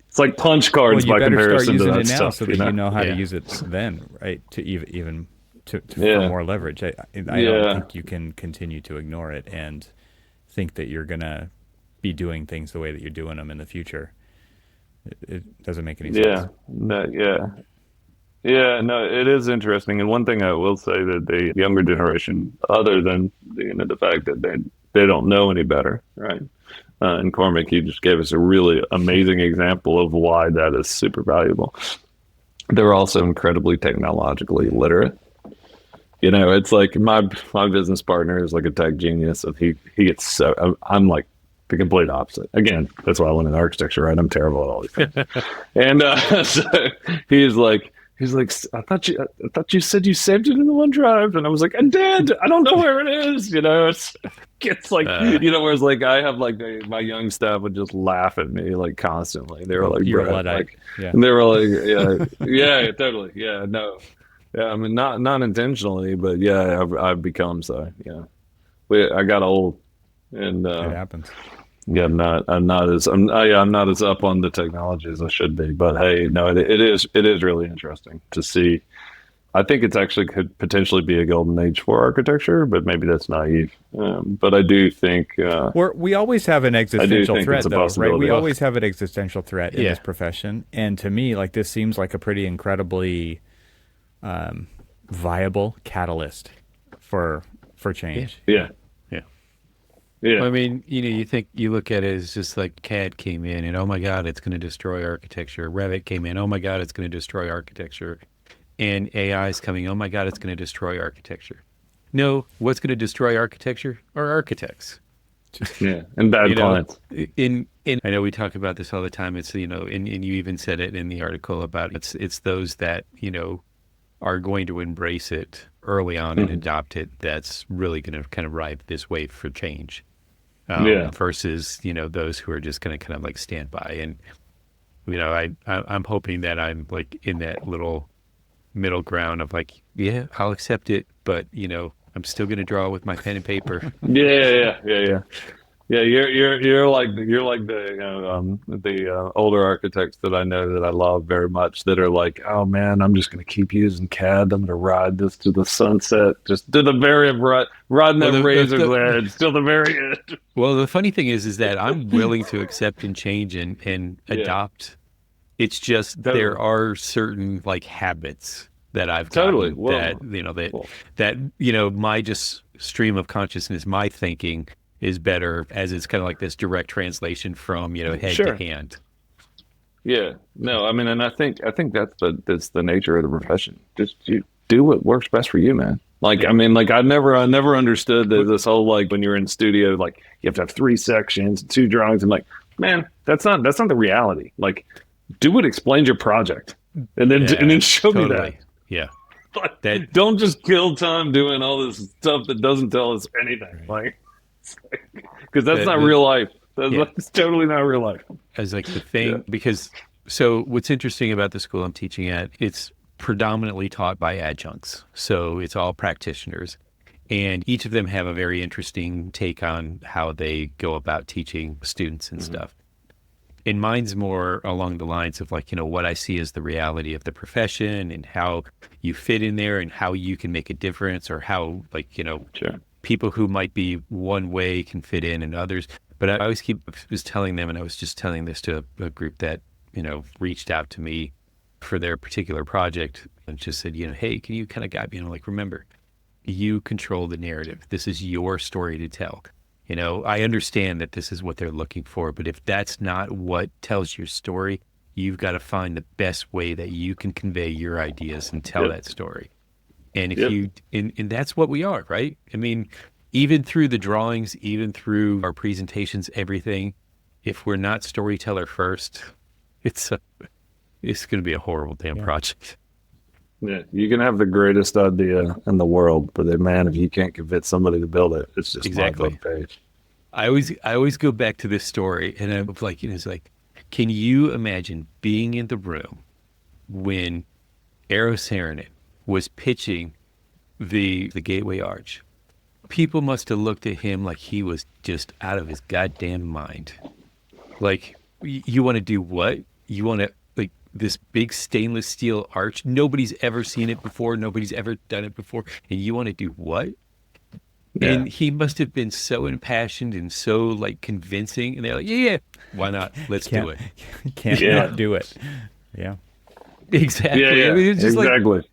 it's like punch cards by comparison to that stuff. So that you know how to use it then, right? To even for more leverage. I don't think you can continue to ignore it and think that you're going to be doing things the way that you're doing them in the future. It doesn't make any sense. Yeah, no, it is interesting. And one thing I will say that the younger generation, other than the fact that they don't know any better, right? And Cormac, he just gave us a really amazing example of why that is super valuable. They're also incredibly technologically literate. It's like my business partner is like a tech genius, and he gets so I'm like the complete opposite. Again, that's why I went into architecture, right? I'm terrible at all these things. And so he's like, I thought you said you saved it in the OneDrive, and I was like, I did. I don't know where it is. It's like whereas like I have like my young staff would just laugh at me like constantly. They were like, and they were like, yeah, totally, yeah, no, yeah. I mean, not intentionally, but yeah, I've become so. Yeah, I got old, and it happens. Yeah, I'm not as up on the technology as I should be. But hey, no, it is really interesting to see. I think it's actually could potentially be a golden age for architecture, but maybe that's naive. But I do think we always have an existential threat, though, right? We always have an existential threat in this profession, and to me, like this seems like a pretty incredibly viable catalyst for change. Yeah. Yeah. I mean, you look at it as just like CAD came in and, oh my God, it's going to destroy architecture. Revit came in, oh my God, it's going to destroy architecture. And AI is coming, oh my God, it's going to destroy architecture. No, what's going to destroy architecture are architects. Yeah. And bad You know, clients. in I know we talk about this all the time. It's, and you even said it in the article about it's those that, are going to embrace it early on and Mhm. adopt it. That's really going to kind of ride this wave for change. Yeah. Versus those who are just going to kind of like stand by. And I'm hoping that I'm like in that little middle ground of like, yeah, I'll accept it, but I'm still going to draw with my pen and paper. Yeah. Yeah. Yeah. Yeah. Yeah, you're like the older architects that I know that I love very much that are like, oh man, I'm just gonna keep using CAD. I'm gonna ride this to the sunset, just to the very riding Well, that razor's edge till the very end. the funny thing is that I'm willing to accept and change and Yeah, adopt. It's just there totally, are certain like habits that I've totally. gotten Well, well, that my just stream of consciousness, my thinking is better as it's kind of like this direct translation from head to sure. hand. Yeah, no, I mean, and I think that's the nature of the profession. Just you do what works best for you, man. Like, Yeah. I mean, like I never understood this whole like when you're in studio, like you have to have three sections, two drawings. I'm like, man, that's not the reality. Like, do what explains your project, and then Yeah, show me that. totally. Yeah. That Like, don't just kill time doing all this stuff that doesn't tell us anything. Right. Like, because that's the not the real life. That's, yeah, that's totally not real life. as like the Yeah. thing because so what's interesting about the school I'm teaching at, it's predominantly taught by adjuncts. So it's all practitioners. And each of them have a very interesting take on how they go about teaching students and Mhm. stuff. And mine's more along the lines of like, what I see as the reality of the profession and how you fit in there and how you can make a difference or how like, Sure. people who might be one way can fit in and others. But I always was telling them, and I was just telling this to a group that, reached out to me for their particular project and just said, hey, can you kind of guide me? And I'm like, remember, you control the narrative. This is your story to tell. I understand that this is what they're looking for, but if that's not what tells your story, you've got to find the best way that you can convey your ideas and tell Yep. that story. And if Yep. and that's what we are, right? I mean, even through the drawings, even through our presentations, everything, if we're not storyteller first, it's it's going to be a horrible damn Yeah. project. Yeah, you can have the greatest idea in the world, but then, man, if you can't convince somebody to build it, it's just Exactly. my page. I always go back to this story, and I'm like, it's like, can you imagine being in the room when Eros Saarinen was pitching the Gateway Arch? People must have looked at him like he was just out of his goddamn mind. Like, you want to do what? You want to, like, this big stainless steel arch? Nobody's ever seen it before. Nobody's ever done it before. And you want to do what? Yeah, And he must have been so impassioned and so, like, convincing. And they're like, yeah, why not? Let's do Can't it. can't Yeah. not do it. Yeah. Exactly. yeah, yeah, I mean, it's just exactly.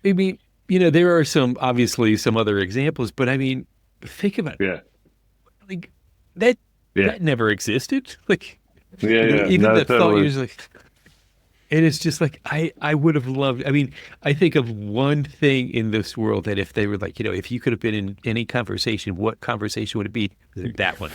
I mean, there are obviously some other examples, but I mean, think about it. Yeah, Like, that, yeah, that never existed. Like, yeah, yeah. even No, the thought, totally. you're just like, and it's just like, I would have loved, I mean, I think of one thing in this world that if they were like, if you could have been in any conversation, what conversation would it be? That one.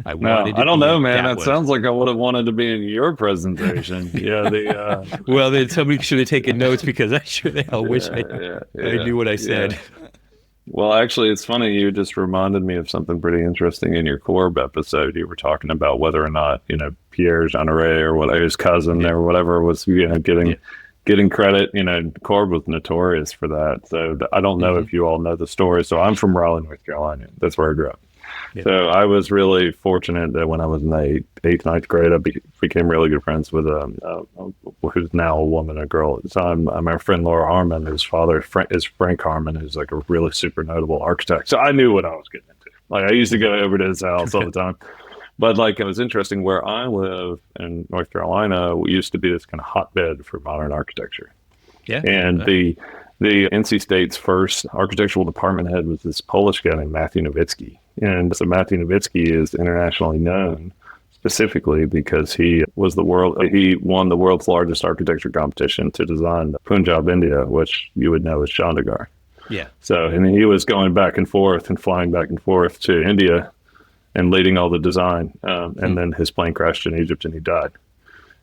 I No, wanted to I don't be know, in man. that That one. sounds like I would have wanted to be in your presentation. Yeah, Well, then somebody should have taken notes because I sure the hell wish yeah, I yeah, knew what I yeah. said. Well, actually, it's funny. You just reminded me of something pretty interesting in your Corb episode. You were talking about whether or not, Pierre Jeanneret or what his cousin Yeah. or whatever was, getting Yeah. getting credit. Corb was notorious for that. So I don't know Mhm. if you all know the story. So I'm from Raleigh, North Carolina. That's where I grew up. Yeah. So I was really fortunate that when I was in the eighth, ninth grade, I became really good friends with who's now a woman, a girl at the time. My friend Laura Harmon, whose father is Frank Harmon, who's like a really super notable architect. So I knew what I was getting into. Like I used to go over to his house all the time. But like it was interesting where I live in North Carolina, we used to be this kind of hotbed for modern architecture. Yeah. And the NC State's first architectural department head was this Polish guy named Matthew Nowicki. And so Matthew Nowitzki is internationally known specifically because he won the world's largest architecture competition to design Punjab, India, which you would know as Chandigarh. Yeah. So, and he was going back and forth and flying back and forth to India and leading all the design. And then his plane crashed in Egypt and he died.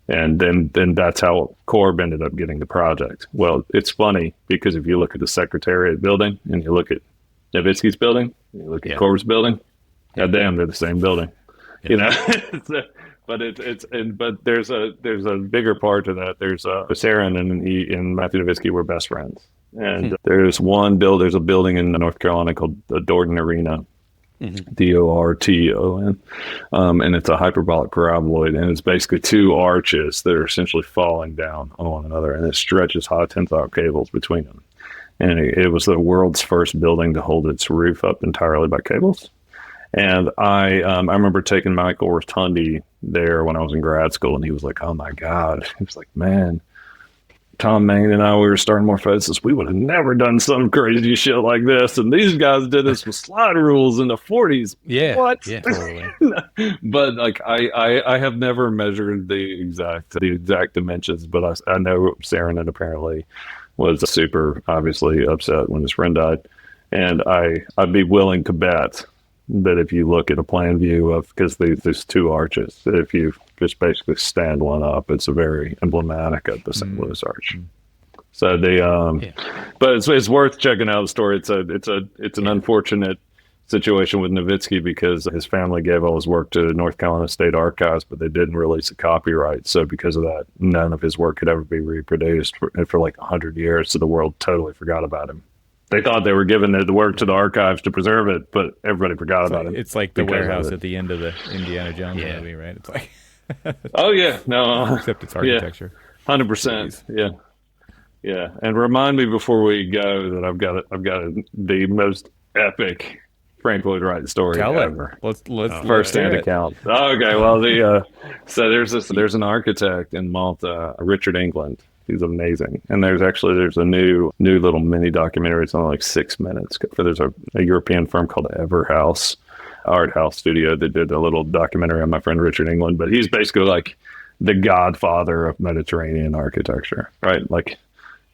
And then that's how Corb ended up getting the project. Well, it's funny because if you look at the Secretariat building and you look at Nowitzki's building, you look at Corb's building, goddamn, they're the same building. Yeah. You know, but there's a bigger part to that. There's Sarin and Matthew Nowitzki were best friends, and there's a building in North Carolina called the Dorton Arena, Dorton, and it's a hyperbolic paraboloid, and it's basically two arches that are essentially falling down on one another, and it stretches high tensile cables between them. And it was the world's first building to hold its roof up entirely by cables. And I remember taking Michael Rotundi there when I was in grad school, and he was like, "Oh my God!" He was like, "Man, Tom Main and I, we were starting Morphosis. We would have never done some crazy shit like this, and these guys did this with slide rules in the '40s." Yeah, what? Yeah, totally. But like, I have never measured the exact dimensions, but I know Sarin apparently was super obviously upset when his friend died, and I'd be willing to bet that if you look at a plan view of, because there's two arches, that if you just basically stand one up, it's a very emblematic of the St. Louis Arch. So but it's worth checking out the story. It's an unfortunate situation with Nowitzki because his family gave all his work to North Carolina State Archives, but they didn't release a copyright. So because of that, none of his work could ever be reproduced for like 100 years. So the world totally forgot about him. They thought they were giving the work to the archives to preserve it, but everybody forgot about it. It's like the warehouse at the end of the Indiana Jones movie, right? It's like, oh yeah, no, except it's architecture. 100%, yeah. And remind me before we go that I've got the most epic Frank Lloyd Wright story ever. Let's first-hand account. Okay, well so there's an architect in Malta, Richard England. He's amazing. And there's a new little mini documentary. It's only like 6 minutes. There's a European firm called Everhouse Art House Studio that did a little documentary on my friend Richard England. But he's basically like the godfather of Mediterranean architecture, right? Like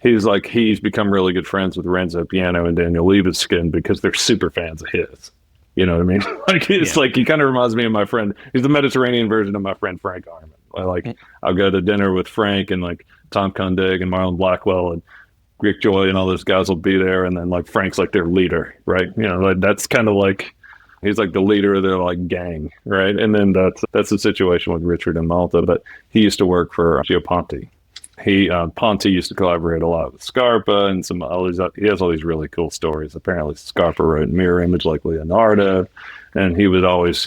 he's become really good friends with Renzo Piano and Daniel Libeskind because they're super fans of his. You know what I mean? Like it's like he kind of reminds me of my friend. He's the Mediterranean version of my friend Frank Arman. I'll go to dinner with Frank and like Tom Kundig and Marlon Blackwell and Rick Joy and all those guys will be there, and then like Frank's like their leader, right? You know, like that's kind of like he's like the leader of their like gang, right? And then that's the situation with Richard in Malta. But he used to work for Gio Ponti. Ponti used to collaborate a lot with Scarpa and he has all these really cool stories. Apparently Scarpa wrote Mirror Image like Leonardo, and he was always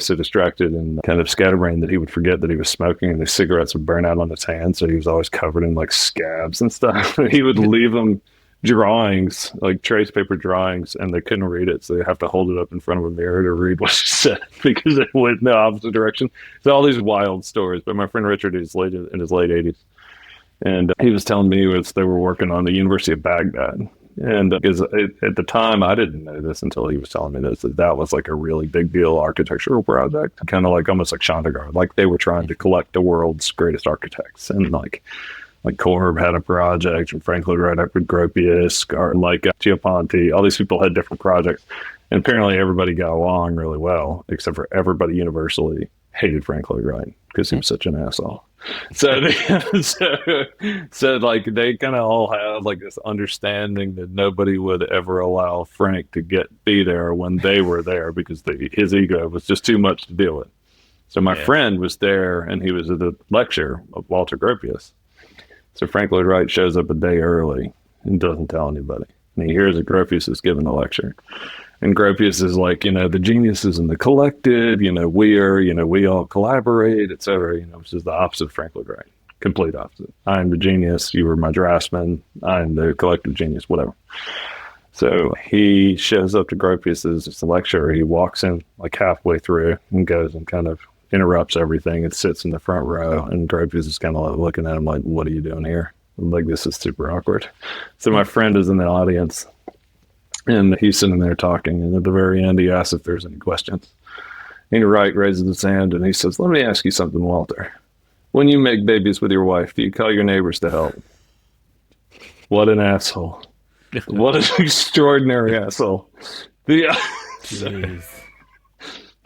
so distracted and kind of scatterbrained that he would forget that he was smoking, and the cigarettes would burn out on his hands, so he was always covered in like scabs and stuff. He would leave them drawings, like trace paper drawings, and they couldn't read it, so they have to hold it up in front of a mirror to read what she said because it went in the opposite direction. So all these wild stories. But my friend Richard is in his late 80s. And he was telling me they were working on the University of Baghdad. And because at the time, I didn't know this until he was telling me this, that was like a really big deal architectural project, kind of like almost like Chandigarh. Like they were trying to collect the world's greatest architects. And like Corb had a project, and Frank Lloyd Wright with Gropius, Gio Ponti, all these people had different projects. And apparently everybody got along really well, except for everybody universally hated Frank Lloyd Wright because he was such an asshole. So they kind of all have like this understanding that nobody would ever allow Frank to be there when they were there because his ego was just too much to deal with. So my friend was there, and he was at the lecture of Walter Gropius. So Frank Lloyd Wright shows up a day early and doesn't tell anybody. And he hears that Gropius is giving a lecture. And Gropius is like, the genius is in the collective, we all collaborate, et cetera, which is the opposite of Frank Lloyd Wright. Complete opposite. I'm the genius, you were my draftsman, I'm the collective genius, whatever. So he shows up to Gropius's lecture, he walks in like halfway through and goes and kind of interrupts everything and sits in the front row, and Gropius is kind of like looking at him like, what are you doing here? Like, this is super awkward. So my friend is in the audience. And he's sitting there talking, and at the very end, he asks if there's any questions. And Wright raises his hand, and he says, "Let me ask you something, Walter. When you make babies with your wife, do you call your neighbors to help?" What an asshole. What an extraordinary asshole. Jeez.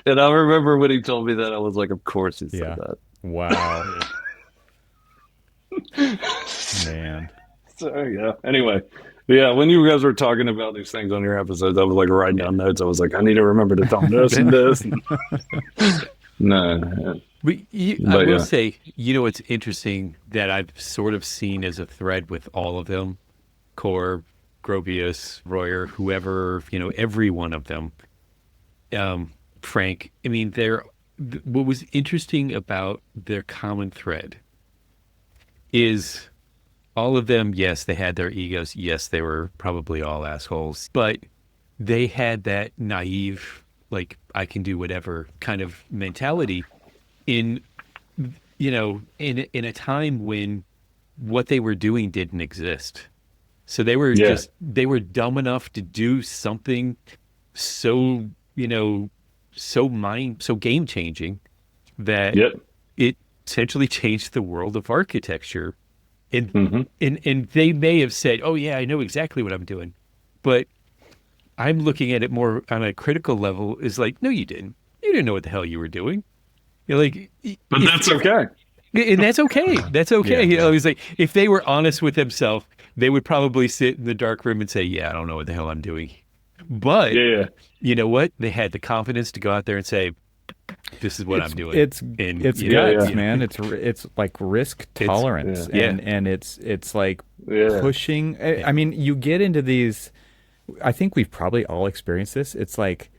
And I remember when he told me that, I was like, of course he said that. Wow. Man. So, yeah. Anyway, yeah, when you guys were talking about these things on your episodes, I was like writing down notes. I was like, I need to remember to tell him this and this. No. I will say, it's interesting that I've sort of seen as a thread with all of them, Korb, Gropius, Royer, whoever, every one of them. Frank, I mean, what was interesting about their common thread is all of them, yes, they had their egos. Yes, they were probably all assholes, but they had that naive, like, I can do whatever kind of mentality in a time when what they were doing didn't exist. So they were they were dumb enough to do something so, so game changing that it essentially changed the world of architecture. And they may have said, "Oh yeah, I know exactly what I'm doing," but I'm looking at it more on a critical level. Is like, no, you didn't. You didn't know what the hell you were doing. You're like, but that's okay. And that's okay. That's okay. Yeah. He's like, if they were honest with themselves, they would probably sit in the dark room and say, "Yeah, I don't know what the hell I'm doing." But you know what? They had the confidence to go out there and say, "This is what I'm doing." It's guts, man. It's like risk tolerance, and it's like pushing. I mean, you get into these. I think we've probably all experienced this. It's like,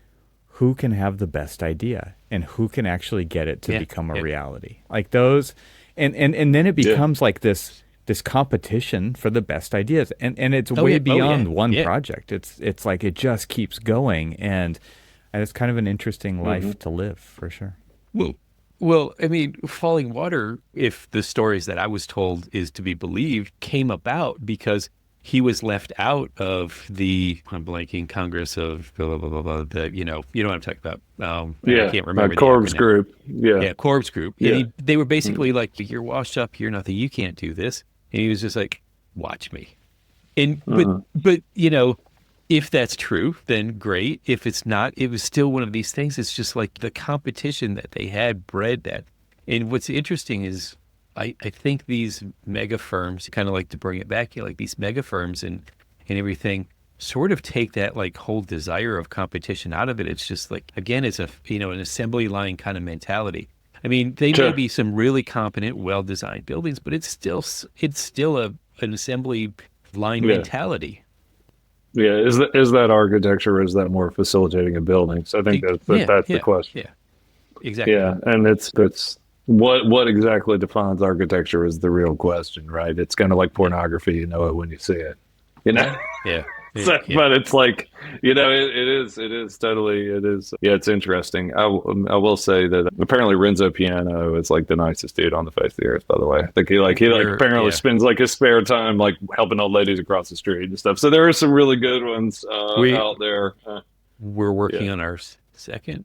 who can have the best idea and who can actually get it to become a reality? Like those, and then it becomes like this competition for the best ideas, and it's way beyond one project. It's like it just keeps going, and it's kind of an interesting life to live, for sure. Well, I mean, Falling Water, if the stories that I was told is to be believed, came about because he was left out of I'm blanking, Congress of blah, blah, blah, blah, you know what I'm talking about. I can't remember. Korb's group. Yeah, Korb's group. Yeah. And they were basically like, "You're washed up, you're nothing, you can't do this." And he was just like, "Watch me." And but if that's true, then great. If it's not, it was still one of these things. It's just like the competition that they had bred that. And what's interesting is I think these mega firms, kind of like to bring it back here, like these mega firms and everything sort of take that like whole desire of competition out of it. It's just like, again, it's an assembly line kind of mentality. I mean, they may be some really competent, well-designed buildings, but it's still an assembly line mentality. Yeah, is that architecture, or is that more facilitating a building? So I think that's the question. Yeah, exactly. Yeah, and it's what exactly defines architecture is the real question, right? It's kind of like pornography, you know it when you see it, Yeah. But it's like, it is totally, it's interesting. I will say that apparently Renzo Piano is like the nicest dude on the face of the earth, by the way. I think he apparently spends like his spare time like helping old ladies across the street and stuff. So there are some really good ones out there. We're working on our second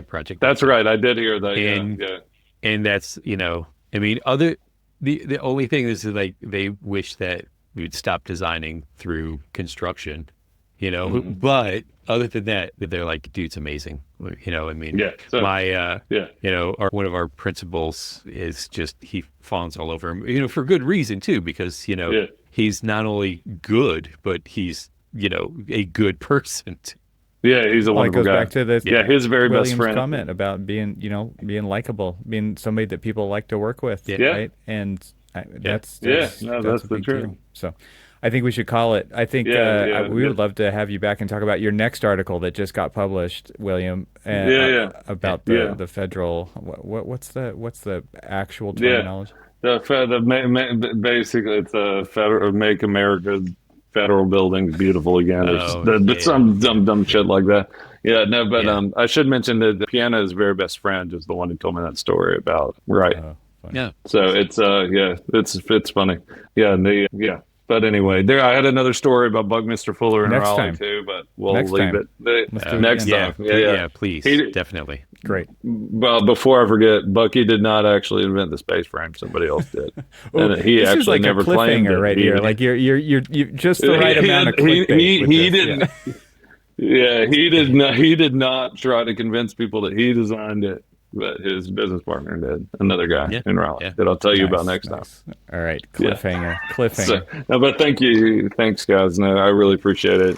project. That's right. I did hear that. And that's, I mean, the only thing is that like they wish that we would stop designing through construction, but other than that, they're like, "Dude's amazing." I mean, one of our principals is just, he fawns all over him, for good reason too, because, he's not only good, but he's, a good person too. Yeah, he's a wonderful guy. Back to this. Yeah, his very best friend. Comment about being likable, being somebody that people like to work with, right? And that's the truth. Deal. So, I think we should call it. I think we would love to have you back and talk about your next article that just got published, William. About the federal. What's the actual terminology? Basically, it's a federal Make America Federal Buildings Beautiful Again, or some dumb shit like that. Yeah, no, but I should mention that the Piano's very best friend is the one who told me that story about, right? Funny. So it's it's funny. But anyway, there I had another story about Buckminster Fuller in Next Raleigh time. too, but we'll Next leave time. it Let's do it next again. time. Yeah, please, He- definitely. Great. Well, before I forget, Bucky did not actually invent the space frame. Somebody else did, Ooh, and he this actually is like never a claimed cliffhanger it. right He- here. Like you're just the right amount of clickbait with he this. didn't. Yeah. Yeah, he did not. He did not try to convince people that he designed it, but his business partner did. Another guy Yeah, in Raleigh yeah. that I'll tell you about Nice, next time. nice. All right, Yeah. cliffhanger. So, no, but thank you, thanks, guys. No, I really appreciate it.